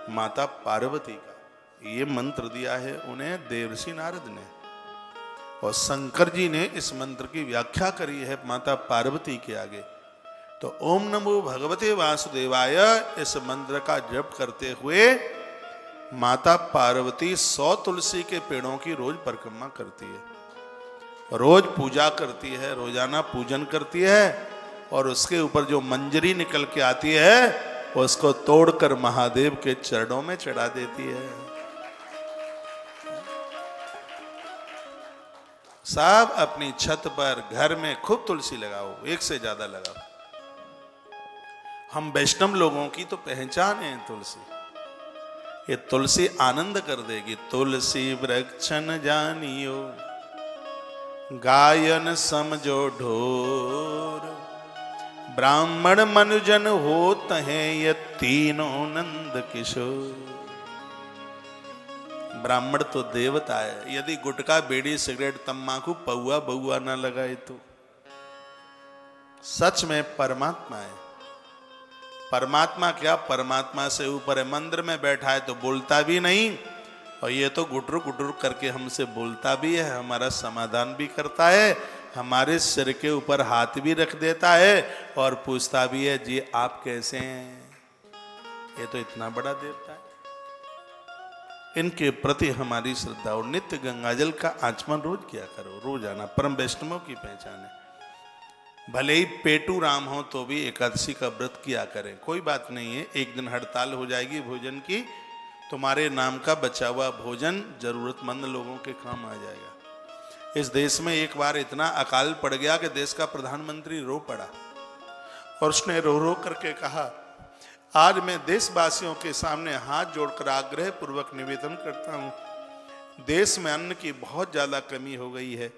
Speaker 1: माता पार्वती का। ये मंत्र दिया है उन्हें देवर्षि नारद ने, और शंकर जी ने इस मंत्र की व्याख्या करी है माता पार्वती के आगे। तो ओम नमो भगवते वासुदेवाय इस मंत्र का जप करते हुए माता पार्वती 100 तुलसी के पेड़ों की रोज परिक्रमा करती है, रोज पूजा करती है, रोजाना पूजन करती है, और उसके ऊपर जो मंजरी निकल के आती है उसको तोड़कर महादेव के चरणों में चढ़ा देती है। सब अपनी छत पर घर में खूब तुलसी लगाओ, एक से ज्यादा लगाओ। हम वैष्णव लोगों की तो पहचान है तुलसी। ये तुलसी आनंद कर देगी। तुलसी वृक्षन जानियो गायन समझो ढोर। ब्राह्मण मनुजन होत हैं ये तीनों नंद किशोर। ब्राह्मण तो देवता है, यदि गुटखा बीड़ी सिगरेट तम्बाकू पौआ बहुआ ना लगाए तो सच में परमात्मा है। परमात्मा क्या, परमात्मा से ऊपर है। मंदिर में बैठा है तो बोलता भी नहीं, और ये तो गुटरू गुटरू करके हमसे बोलता भी है, हमारा समाधान भी करता है, हमारे सिर के ऊपर हाथ भी रख देता है, और पूछता भी है जी आप कैसे हैं। ये तो इतना बड़ा देवता है। इनके प्रति हमारी श्रद्धा। और नित्य गंगाजल का आचमन रोज किया करो, रोजाना। परम वैष्णवों की पहचान है। भले ही पेटू राम हो तो भी एकादशी का व्रत किया करें, कोई बात नहीं है। एक दिन हड़ताल हो जाएगी भोजन की, तुम्हारे नाम का बचा हुआ भोजन जरूरतमंद लोगों के काम आ जाएगा। इस देश में एक बार इतना अकाल पड़ गया कि देश का प्रधानमंत्री रो पड़ा, और उसने रो रो करके कहा आज मैं देशवासियों के सामने हाथ जोड़कर आग्रह पूर्वक निवेदन करता हूँ, देश में अन्न की बहुत ज़्यादा कमी हो गई है।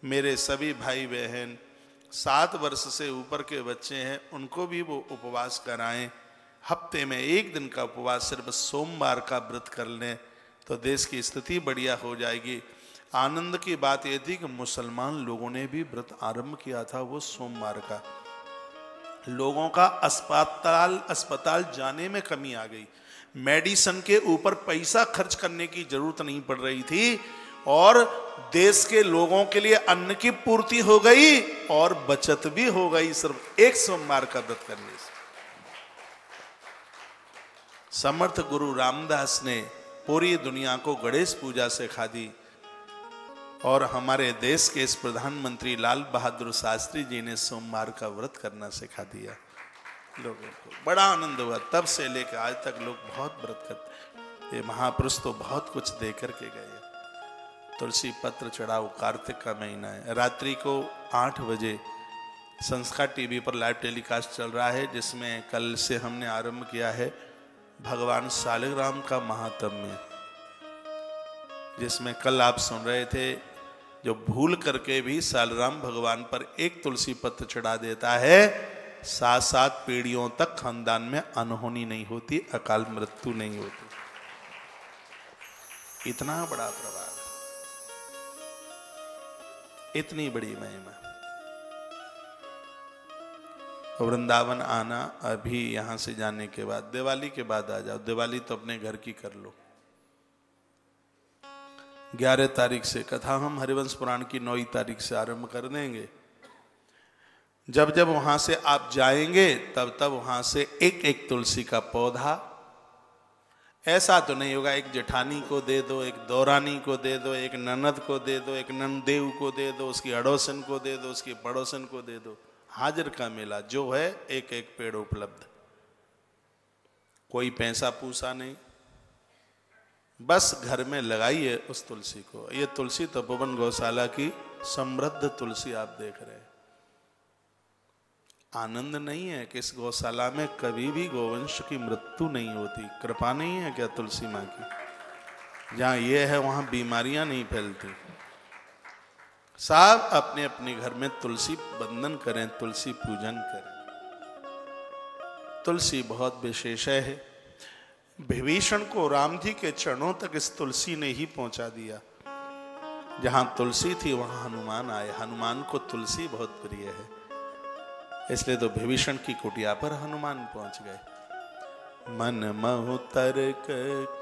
Speaker 1: मेरे सभी भाई बहन 7 वर्ष से ऊपर के बच्चे हैं, उनको भी वो उपवास कराएं। हफ्ते में एक दिन का उपवास, सिर्फ सोमवार का व्रत कर लें तो देश की स्थिति बढ़िया हो जाएगी। आनंद की बात यह थी कि मुसलमान लोगों ने भी व्रत आरंभ किया था, वो सोमवार का। लोगों का अस्पताल जाने में कमी आ गई, मेडिसिन के ऊपर पैसा खर्च करने की जरूरत नहीं पड़ रही थी, और देश के लोगों के लिए अन्न की पूर्ति हो गई और बचत भी हो गई सिर्फ एक सोमवार का व्रत करने से। समर्थ गुरु रामदास ने पूरी दुनिया को गणेश पूजा सिखा दी, और हमारे देश के इस प्रधानमंत्री लाल बहादुर शास्त्री जी ने सोमवार का व्रत करना सिखा दिया लोगों को। बड़ा आनंद हुआ। तब से लेकर आज तक लोग बहुत व्रत करते। ये महापुरुष तो बहुत कुछ दे करके गए। तुलसी पत्र चढ़ाओ, कार्तिक का महीना है। रात्रि को 8 बजे संस्कार टीवी पर लाइव टेलीकास्ट चल रहा है, जिसमें कल से हमने आरंभ किया है भगवान शालिग्राम का महात्म्य, जिसमें कल आप सुन रहे थे जो भूल करके भी शालिग्राम भगवान पर एक तुलसी पत्र चढ़ा देता है, 7 पीढ़ियों तक खानदान में अनहोनी नहीं होती, अकाल मृत्यु नहीं होती। इतना बड़ा प्रभाव, इतनी बड़ी महिमा। वृंदावन आना अभी यहां से जाने के बाद, दिवाली के बाद आ जाओ। दिवाली तो अपने घर की कर लो। 11 तारीख से कथा हम हरिवंश पुराण की 9 तारीख से आरंभ कर देंगे। जब जब वहां से आप जाएंगे तब तब वहां से एक एक तुलसी का पौधा, ऐसा तो नहीं होगा एक जेठानी को दे दो, एक दौरानी को दे दो, एक ननद को दे दो, एक नंदेव को दे दो, उसकी अड़ोसन को दे दो, उसकी पड़ोसन को दे दो। हाजिर का मेला जो है एक एक पेड़ उपलब्ध, कोई पैसा पूसा नहीं, बस घर में लगाइए उस तुलसी को। ये तुलसी तपोवन गौशाला की समृद्ध तुलसी आप देख रहे हैं। आनंद नहीं है कि इस गौशाला में कभी भी गोवंश की मृत्यु नहीं होती? कृपा नहीं है क्या तुलसी माँ की? जहाँ ये है वहाँ बीमारियां नहीं फैलती। सब अपने अपने घर में तुलसी बंदन करें, तुलसी पूजन करें। तुलसी बहुत विशेष है। विभीषण को राम जी के चरणों तक इस तुलसी ने ही पहुंचा दिया। जहां तुलसी थी वहां हनुमान आए। हनुमान को तुलसी बहुत प्रिय है, इसलिए तो विभीषण की कुटिया पर हनुमान पहुंच गए। मन महु तर्क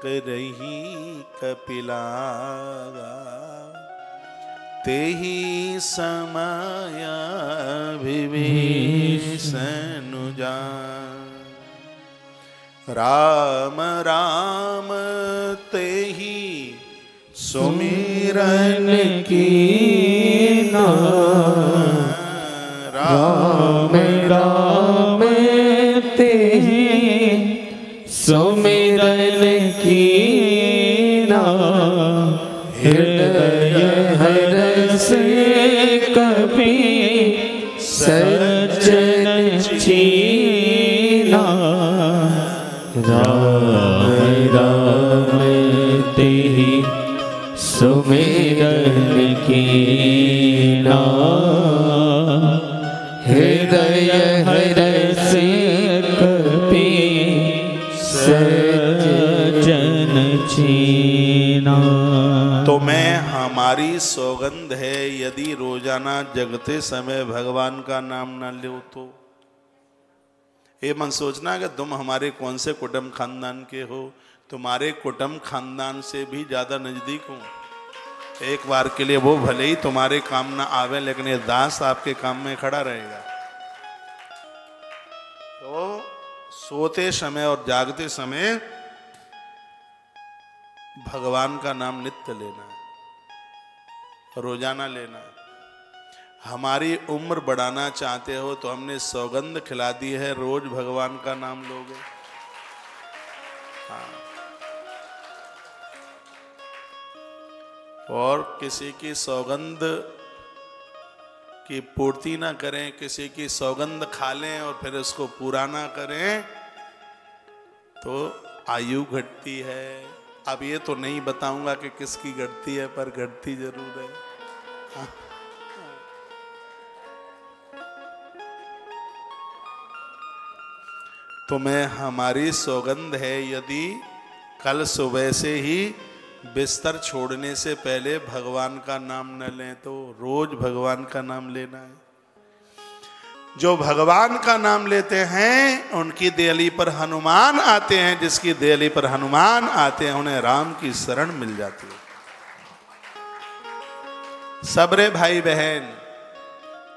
Speaker 1: करही कपिलागा, तेहि समय विभीषण जान। राम राम तेहि सुमिरन कीना,
Speaker 2: राम राम तेहि सुमिरन कीना, हृदय हरष कपि सज्जन चीना। राम राम तेहि सुमिरन कीना, हृदय हरष कपि सज्जन चीना।
Speaker 1: तो मैं हमारी सौगंध है, यदि रोजाना जगते समय भगवान का नाम ना लो तो। ये मन सोचना कि तुम हमारे कौन से कुटुंब खानदान के हो, तुम्हारे कुटुंब खानदान से भी ज्यादा नजदीक हूं। एक बार के लिए वो भले ही तुम्हारे काम ना आवे, लेकिन ये दास आपके काम में खड़ा रहेगा। तो सोते समय और जागते समय भगवान का नाम नित्य लेना है, रोजाना लेना है। हमारी उम्र बढ़ाना चाहते हो तो हमने सौगंध खिला दी है, रोज भगवान का नाम लोगे। हाँ। और किसी की सौगंध की पूर्ति ना करें, किसी की सौगंध खा लें और फिर उसको पूरा ना करें तो आयु घटती है। अब ये तो नहीं बताऊंगा कि किसकी घटती है, पर घटती जरूर है। हाँ। तो मैं हमारी सौगंध है, यदि कल सुबह से ही बिस्तर छोड़ने से पहले भगवान का नाम न लें तो रोज भगवान का नाम लेना है। जो भगवान का नाम लेते हैं उनकी देहली पर हनुमान आते हैं, जिसकी देहली पर हनुमान आते हैं उन्हें राम की शरण मिल जाती है। सबरे भाई बहन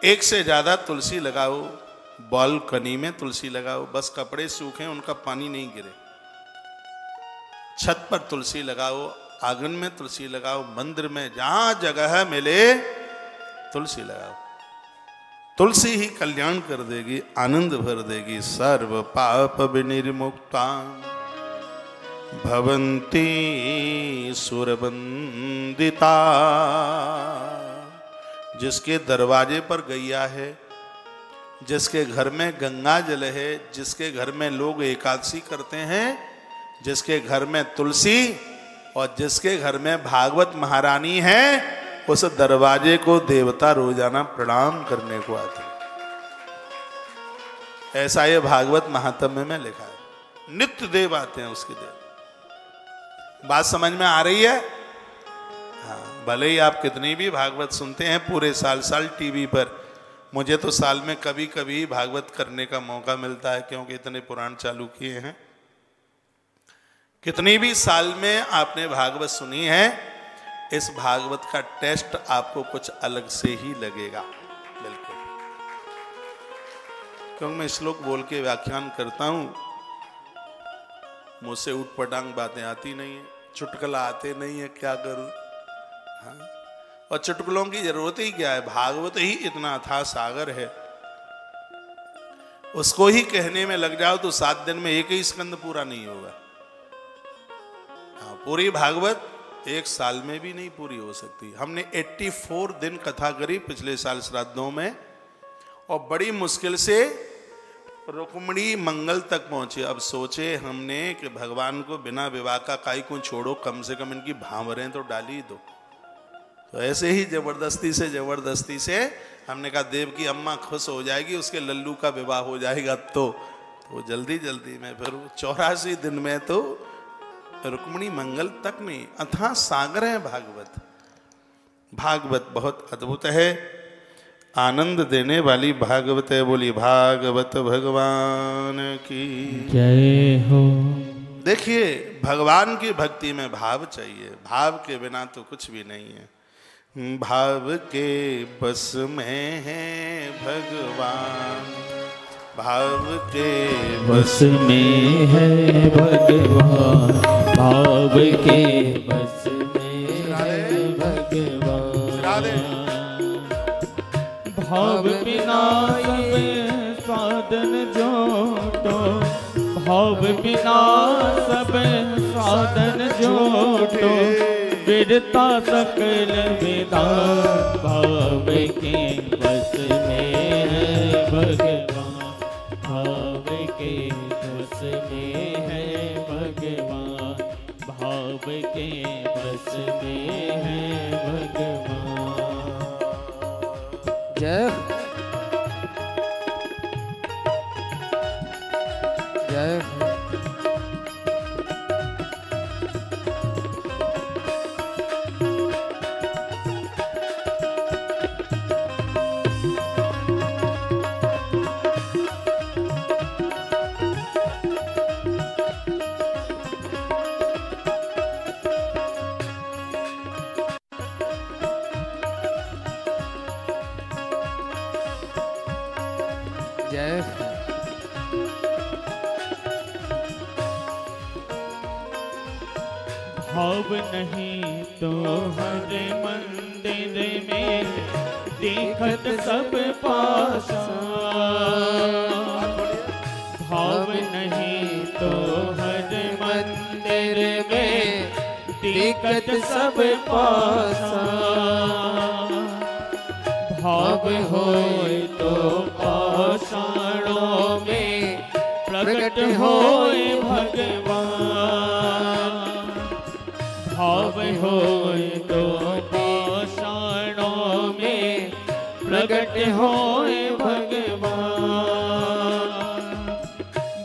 Speaker 1: एक से ज्यादा तुलसी लगाओ, बालकनी में तुलसी लगाओ, बस कपड़े सूखे उनका पानी नहीं गिरे। छत पर तुलसी लगाओ, आंगन में तुलसी लगाओ, मंदिर में जहां जगह मिले तुलसी लगाओ। तुलसी ही कल्याण कर देगी, आनंद भर देगी। सर्व पाप विनिर्मुक्ता भवन्ति सुरवंदिता। जिसके दरवाजे पर गैया है, जिसके घर में गंगा जल है, जिसके घर में लोग एकादशी करते हैं, जिसके घर में तुलसी और जिसके घर में भागवत महारानी है, उस दरवाजे को देवता रोजाना प्रणाम करने को आते हैं। ऐसा ये भागवत महात्म्य में लिखा है। नित्य देव आते हैं उसके देव। बात समझ में आ रही है? हाँ, भले ही आप कितनी भी भागवत सुनते हैं पूरे साल साल टीवी पर, मुझे तो साल में कभी कभी भागवत करने का मौका मिलता है, क्योंकि इतने पुराण चालू किए हैं। कितनी भी साल में आपने भागवत सुनी है, इस भागवत का टेस्ट आपको कुछ अलग से ही लगेगा। बिल्कुल, क्योंकि मैं श्लोक बोल के व्याख्यान करता हूं। मुझसे उठपटांग बातें आती नहीं है, चुटकुला आते नहीं है, क्या करूं? हाँ? और चुटकुलों की जरूरत ही क्या है? भागवत ही इतना अथाह सागर है, उसको ही कहने में लग जाओ तो 7 दिन में एक ही स्कंद पूरा नहीं होगा। हाँ, पूरी भागवत 1 साल में भी नहीं पूरी हो सकती। हमने 84 दिन कथा करी पिछले साल श्राद्धों में, और बड़ी मुश्किल से रुक्मिणी मंगल तक पहुंचे। अब सोचे हमने कि भगवान को बिना विवाह का काई को छोड़ो, कम से कम इनकी भांवरें तो डाली दो। तो ऐसे ही जबरदस्ती से हमने कहा देव की अम्मा खुश हो जाएगी, उसके लल्लू का विवाह हो जाएगा। तो जल्दी में फिर 84 दिन में तो रुक्मिणी मंगल तक नहीं। अथाह सागर है भागवत बहुत अद्भुत है, आनंद देने वाली भागवत है। बोली भागवत भगवान की
Speaker 2: जय हो।
Speaker 1: देखिए, भगवान की भक्ति में भाव चाहिए, भाव के बिना तो कुछ भी नहीं है। भाव के बस में है भगवान, भाव के
Speaker 2: बस में है भगवान, भाव के बस में है भगवान। भाव बिना सब साधन जोटो, भाव बिना सब साधन जोटो, विरता सकल विधान, भाव के बस में है भगवान, भाव के बस में है भगवान, भाव के बस में है भगवान।
Speaker 3: जय जय
Speaker 2: भाव नहीं तो हर मंदिर में देखत सब पाषाण, भाव नहीं तो हर मंदिर में देखत सब पाषाण, भाव होए तो पाषाणों में प्रकट होए भगवान, भाव होए तो पाषाणों में प्रकट होए भगवान,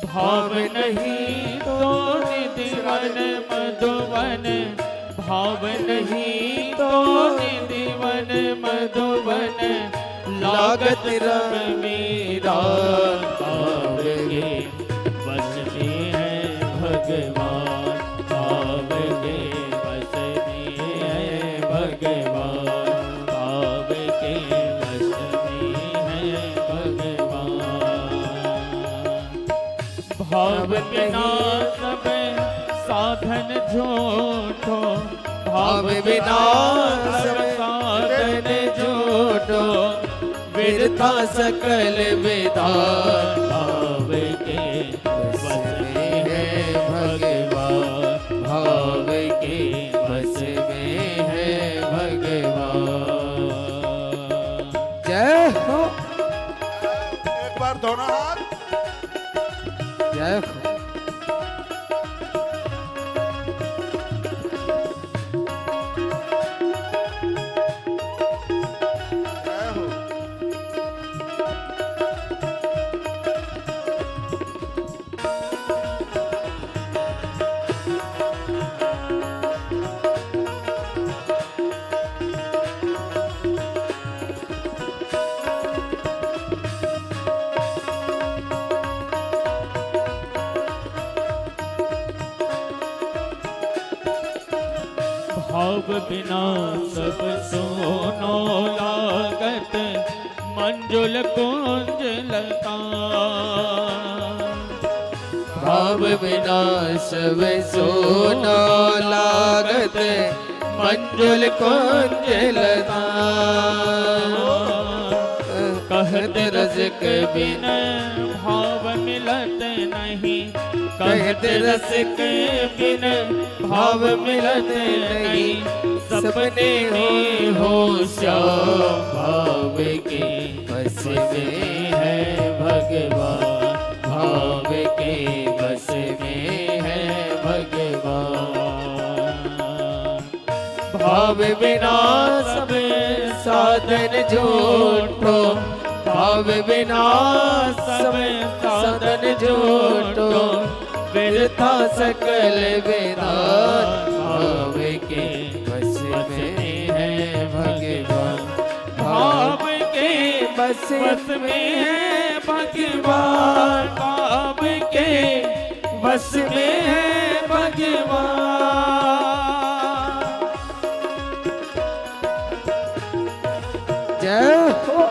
Speaker 2: भाव नहीं तो निधिवन मधुवन, भाव नहीं तो निधिवन मधुवन, लागत रंग मेरा, भाव के बस में है भगवान, भाव के बस में है भगवान, भाव के बस में है भगवान। भाव बिना सब साधन झूठो, भाव बिना सब साधन झूठो, विरता सकल विधान, भाव के बस में है भगवान, भाव के बस में है भगवान।
Speaker 3: जय हो
Speaker 1: एक बार दोनों हाथ।
Speaker 3: जय हो।
Speaker 2: भाव बिना सब सोनो लागत, मंजुल कुंज लता,
Speaker 3: भाव बिना सब सोना लागत, मंजुल कुंज लता।
Speaker 2: कहत रसिक बिन भाव मिलत नहीं, कहत रसिक बिन भाव मिलत नहीं। सपने में हो श्याम भाव के बस में है भगवान, भाव के बस में है भगवान। भाव बिना सब साधन झूठो, भाव बिना सब साधन झूठो। व्यर्था सकल विधान, भाव के बस में है भगवान, भाव के बस में है भगवान, भाव के बस में है भगवान।
Speaker 3: जय हो।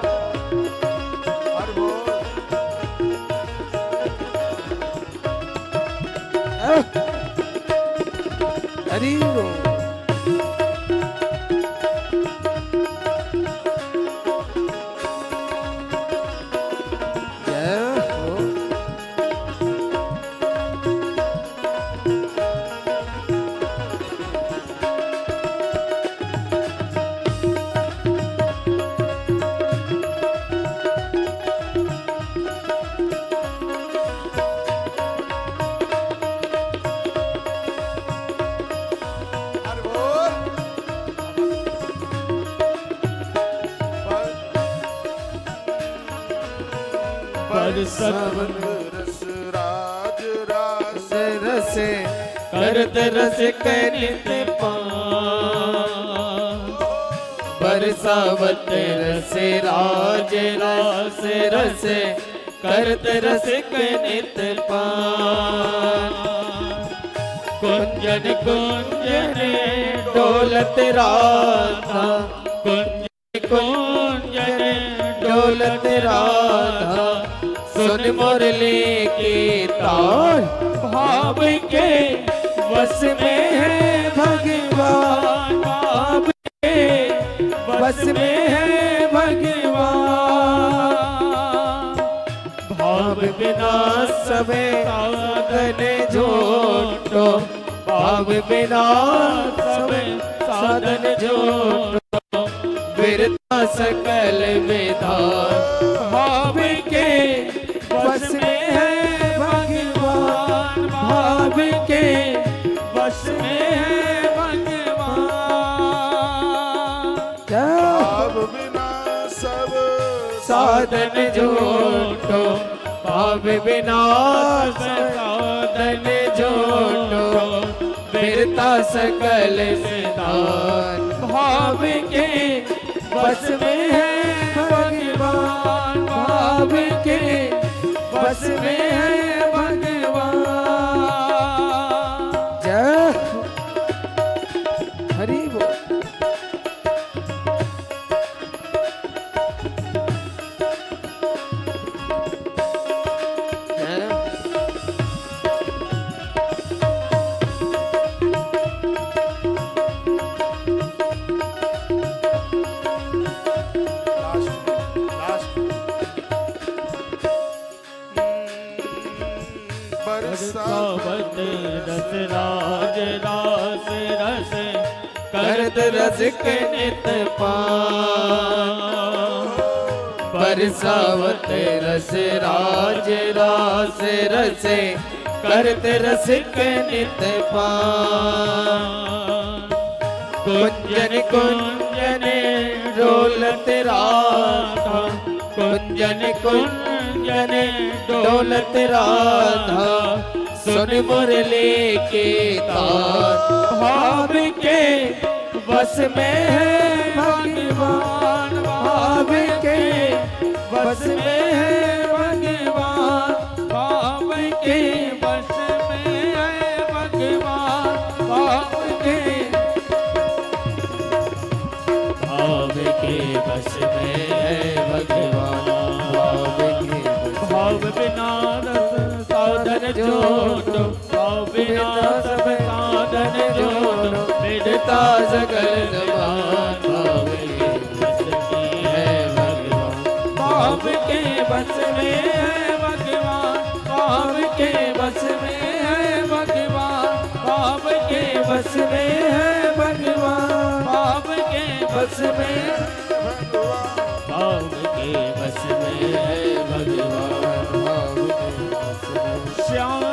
Speaker 3: हरि बोल।
Speaker 1: रस राज रास
Speaker 3: रस
Speaker 2: करत रस कनित
Speaker 3: बरसावत रस राज रास रस करत रस कनित
Speaker 2: कुंजन कुंजन
Speaker 3: डोलत राधा,
Speaker 2: कुंजन कुंजन
Speaker 3: डोलत राधा। सुन मुरली की ताल, भाव के बस में है भगवान, भाव के बस में है भगवान। भाव बिना सबे साधन झूठो, भाव बिना सबे साधन झूठो। व्यर्था सकल विधान, भाव के बस में है भगवान, भाव के बस में है भगवान।
Speaker 1: भाव बिना सब
Speaker 3: साधन झूठो, भाव बिना साधन झूठो। व्यर्था सकल विधान, भाव के बस में है भगवान, भाव के बस में है भगवान। जय हरि बोल।
Speaker 2: बरसावत रस राज रास रस
Speaker 3: करत रस कनित बरसावत रस राज रास रस करत रस कनित कुंजन कुंजन डोलत राधा, कुंजन कुंजन डोलत राधा। सुन मुरली के तान, भाव के बस में है भगवान, भाव के बस में है भगवान, भाव के बस में है भगवान, भाव के बस में है भगवान, भाव के भाव बिना रस साधन जो विरता सकल जबान भाव के बस में है भगवान भाव के बस में है भगवान भाव के बस में है भगवान भाव के बस में है भगवान भाव के बस में भाव के बस में है भगवान भाव के बस में श्याम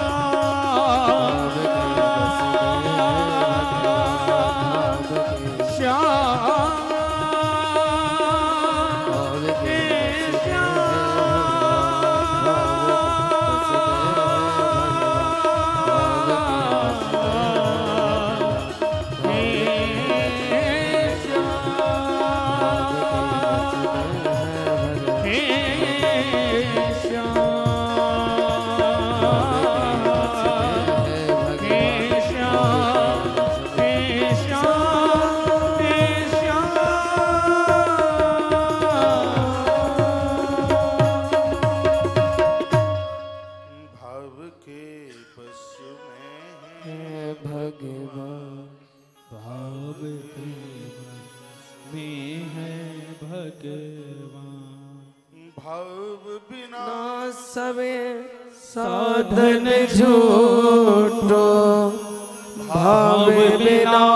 Speaker 3: साधन झूठो भाव बिना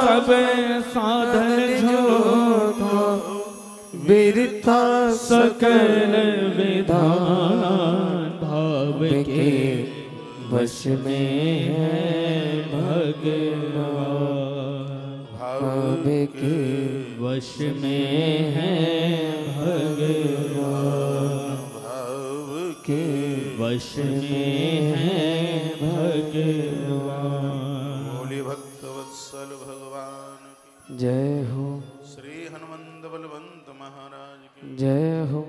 Speaker 3: सब साधन झूठो विरता सकल विधान भाव के वश में है भगवान भाव के वश में है भगवान के वश में है भगवान।
Speaker 1: बोले भक्तवत्सल भगवान की
Speaker 3: जय हो।
Speaker 1: श्री हनुमंत बलवंत महाराज की
Speaker 3: जय हो।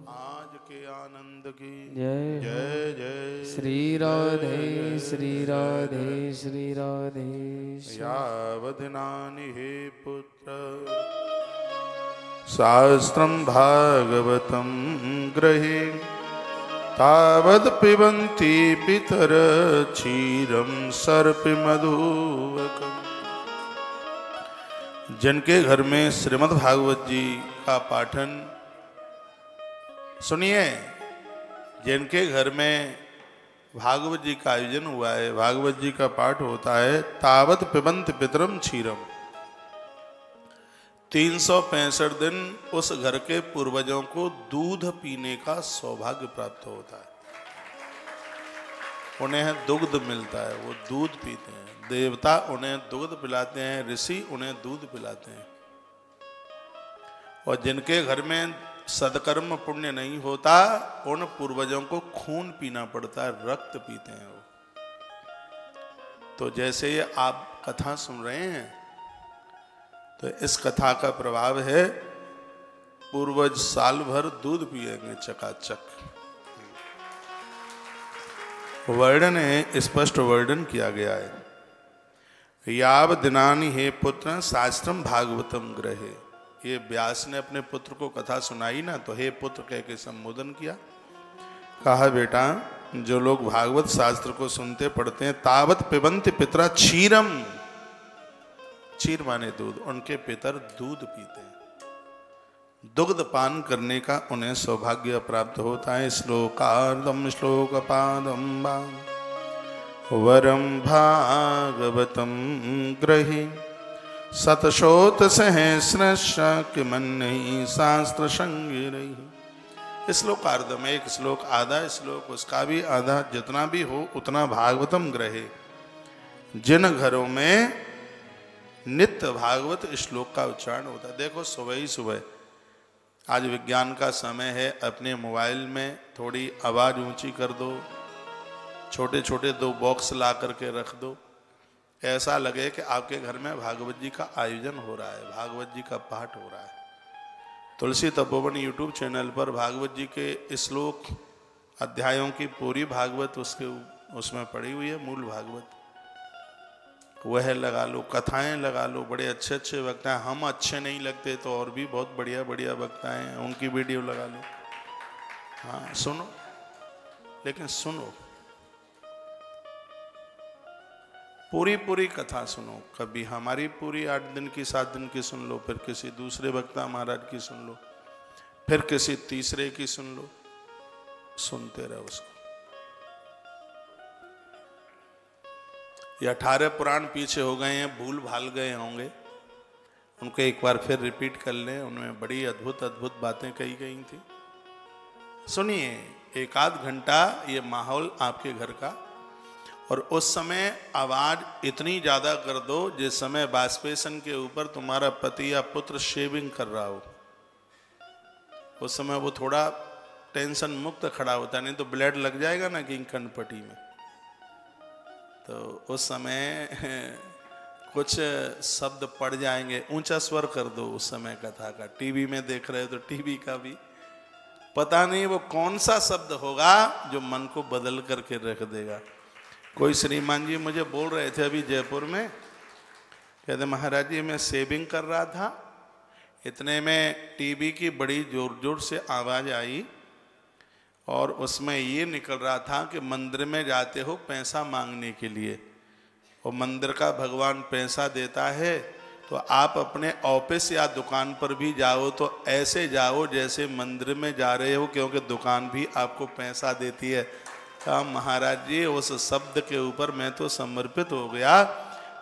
Speaker 1: आज के आनंद की
Speaker 3: जय
Speaker 1: जय जय।
Speaker 3: श्री राधे श्री राधे श्री राधे।
Speaker 1: यावदनानि हे पुत्र शास्त्रं भागवतं गृहे तावद् पिबन्ति पितर क्षीरं सर्पमधुवकम्। जिनके घर में श्रीमद् भागवत जी का पाठन सुनिए, जिनके घर में भागवत जी का आयोजन हुआ है, भागवत जी का पाठ होता है, तावत् पिबन्ति पितरम क्षीरम, 365 दिन उस घर के पूर्वजों को दूध पीने का सौभाग्य प्राप्त होता है। उन्हें दुग्ध मिलता है, वो दूध पीते हैं। देवता उन्हें दूध पिलाते हैं, ऋषि उन्हें दूध पिलाते हैं। और जिनके घर में सदकर्म पुण्य नहीं होता, उन पूर्वजों को खून पीना पड़ता है, रक्त पीते हैं वो। तो जैसे ये आप कथा सुन रहे हैं, तो इस कथा का प्रभाव है, पूर्वज साल भर दूध पिएंगे चकाचक। वर्णन है, स्पष्ट वर्णन किया गया है। याव दिनानि हे पुत्र शास्त्रम भागवतम ग्रहे। ये व्यास ने अपने पुत्र को कथा सुनाई ना, तो हे पुत्र कह के संबोधन किया। कहा बेटा, जो लोग भागवत शास्त्र को सुनते पढ़ते हैं, तावत पिबन्ति पितरा क्षीरम, क्षीर माने दूध, उनके पितर दूध पीते हैं। दुग्ध पान करने का उन्हें सौभाग्य प्राप्त होता है। श्लोकार्धम श्लोकपादम वरम भागवतम ग्रहे सतशोत सहस्रश किमन्हि शास्त्र संगिरहि। श्लोकार्ध में एक श्लोक, आधा श्लोक उसका भी आधा, जितना भी हो उतना भागवतम ग्रहे। जिन घरों में नित्य भागवत श्लोक का उच्चारण होता है। देखो सुबह ही सुबह, आज विज्ञान का समय है, अपने मोबाइल में थोड़ी आवाज़ ऊंची कर दो, छोटे छोटे 2 बॉक्स ला करके रख दो, ऐसा लगे कि आपके घर में भागवत जी का आयोजन हो रहा है, भागवत जी का पाठ हो रहा है। तुलसी तपोवन यूट्यूब चैनल पर भागवत जी के श्लोक अध्यायों की पूरी भागवत उसमें पड़ी हुई है, मूल भागवत, वह लगा लो, कथाएं लगा लो। बड़े अच्छे अच्छे वक्ता हैं, हम अच्छे नहीं लगते तो और भी बहुत बढ़िया बढ़िया वक्ता हैं, उनकी वीडियो लगा लो। हाँ सुनो, लेकिन सुनो, पूरी पूरी कथा सुनो, कभी हमारी पूरी 8 दिन की 7 दिन की सुन लो, फिर किसी दूसरे वक्ता महाराज की सुन लो, फिर किसी तीसरे की सुन लो, सुनते रहो उसको। ये 18 पुराण पीछे हो गए हैं, भूल भाल गए होंगे, उनको एक बार फिर रिपीट कर लें। उनमें बड़ी अद्भुत अद्भुत बातें कही गई थी। सुनिए, 1 आध घंटा ये माहौल आपके घर का, और उस समय आवाज इतनी ज्यादा कर दो जिस समय वाष्पेशन के ऊपर तुम्हारा पति या पुत्र शेविंग कर रहा हो। उस समय वो थोड़ा टेंशन मुक्त खड़ा होता है, नहीं तो ब्लड लग जाएगा ना कि कनपटी में। तो उस समय कुछ शब्द पड़ जाएंगे, ऊंचा स्वर कर दो उस समय कथा का। टीवी में देख रहे हो तो टीवी का भी पता नहीं वो कौन सा शब्द होगा जो मन को बदल करके रख देगा। कोई श्रीमान जी मुझे बोल रहे थे अभी जयपुर में, कहते महाराज जी मैं सेविंग कर रहा था, इतने में टीवी की बड़ी जोर जोर से आवाज आई और उसमें ये निकल रहा था कि मंदिर में जाते हो पैसा मांगने के लिए, और मंदिर का भगवान पैसा देता है, तो आप अपने ऑफिस या दुकान पर भी जाओ तो ऐसे जाओ जैसे मंदिर में जा रहे हो, क्योंकि दुकान भी आपको पैसा देती है। कहा महाराज जी उस शब्द के ऊपर मैं तो समर्पित हो गया।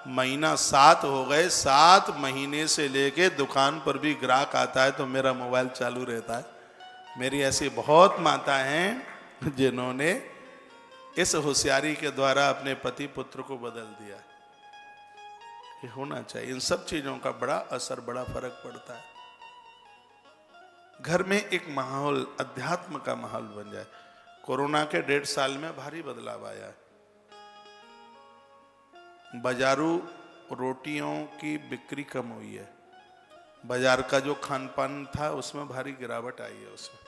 Speaker 1: महीना 7 हो गए, 7 महीने से लेके दुकान पर भी ग्राहक आता है तो मेरा मोबाइल चालू रहता है। मेरी ऐसी बहुत माता हैं जिन्होंने इस होशियारी के द्वारा अपने पति पुत्र को बदल दिया। ये होना चाहिए। इन सब चीजों का बड़ा असर, बड़ा फर्क पड़ता है। घर में एक माहौल, अध्यात्म का माहौल बन जाए। कोरोना के 1.5 साल में भारी बदलाव आया है। बाजारू रोटियों की बिक्री कम हुई है, बाजार का जो खान पान था उसमें भारी गिरावट आई है। उसमें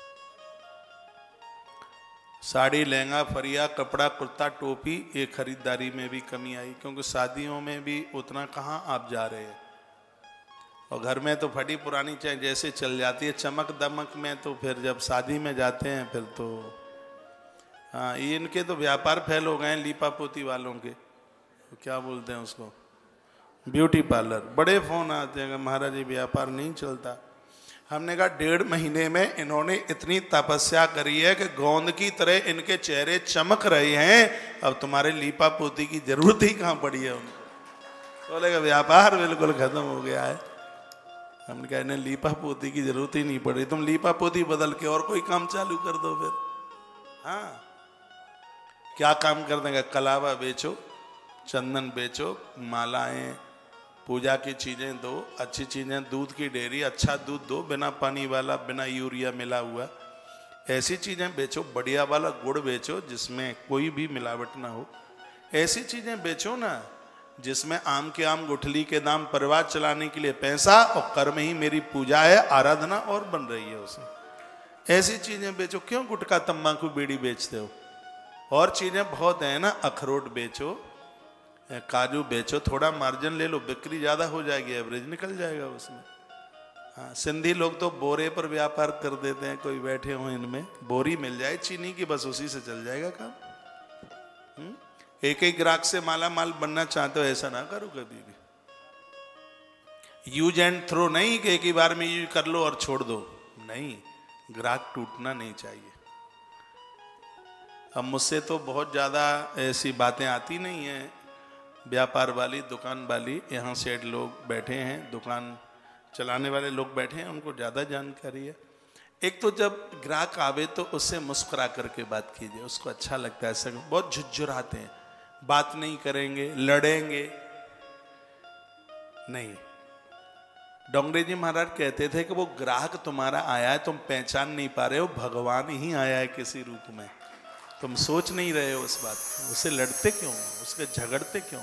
Speaker 1: साड़ी, लहंगा, फरिया, कपड़ा, कुर्ता, टोपी, ये खरीदारी में भी कमी आई, क्योंकि शादियों में भी उतना कहाँ आप जा रहे हैं, और घर में तो फटी पुरानी चाहे जैसे चल जाती है चमक दमक में, तो फिर जब शादी में जाते हैं फिर तो हाँ, ये इनके तो व्यापार फैल हो गए हैं लीपा पोती वालों के, तो क्या बोलते हैं उसको, ब्यूटी पार्लर। बड़े फोन आते हैं कि महाराज जी व्यापार नहीं चलता। हमने कहा 1.5 महीने में इन्होंने इतनी तपस्या करी है कि गोंद की तरह इनके चेहरे चमक रहे हैं, अब तुम्हारे लीपा पोती की जरूरत ही कहाँ पड़ी है उनको। बोलेगा व्यापार बिल्कुल खत्म हो गया है। हमने कहा इन्हें लीपा पोती की जरूरत ही नहीं पड़ी, तुम लीपा पोती बदल के और कोई काम चालू कर दो फिर। हाँ, क्या काम कर देंगे? कलावा बेचो, चंदन बेचो, मालाएं, पूजा की चीजें दो, अच्छी चीजें, दूध की डेयरी, अच्छा दूध दो, बिना पानी वाला, बिना यूरिया मिला हुआ, ऐसी चीजें बेचो। बढ़िया वाला गुड़ बेचो जिसमें कोई भी मिलावट ना हो। ऐसी चीजें बेचो ना जिसमें आम के आम, गुठली के दाम, परिवार चलाने के लिए पैसा, और कर्म ही मेरी पूजा है, आराधना और बन रही है उसमें। ऐसी चीजें बेचो। क्यों गुटखा, तंबाकू, बीड़ी बेचते हो? और चीजें बहुत हैं ना, अखरोट बेचो, काजू बेचो, थोड़ा मार्जिन ले लो, बिक्री ज्यादा हो जाएगी, एवरेज निकल जाएगा उसमें। हाँ, सिंधी लोग तो बोरे पर व्यापार कर देते हैं। कोई बैठे हो इनमें, बोरी मिल जाए चीनी की, बस उसी से चल जाएगा काम। एक एक ग्राहक से माला माल बनना चाहते हो, ऐसा ना करो कभी भी। यूज एंड थ्रो नहीं कि एक ही बार में यूज कर लो और छोड़ दो, नहीं, ग्राहक टूटना नहीं चाहिए। अब मुझसे तो बहुत ज़्यादा ऐसी बातें आती नहीं हैं। व्यापार वाली, दुकान वाली, यहाँ सेठ लोग बैठे हैं, दुकान चलाने वाले लोग बैठे हैं, उनको ज़्यादा जानकारी है। एक तो जब ग्राहक आवे तो उससे मुस्कुरा करके बात कीजिए, उसको अच्छा लगता है। ऐसा बहुत झुरझुराते हैं, बात नहीं करेंगे, लड़ेंगे नहीं। डोंगरे जी महाराज कहते थे कि वो ग्राहक तुम्हारा आया है, तुम पहचान नहीं पा रहे हो, भगवान ही आया है किसी रूप में, तुम सोच नहीं रहे हो उस बात को। उससे लड़ते क्यों, उसके झगड़ते क्यों?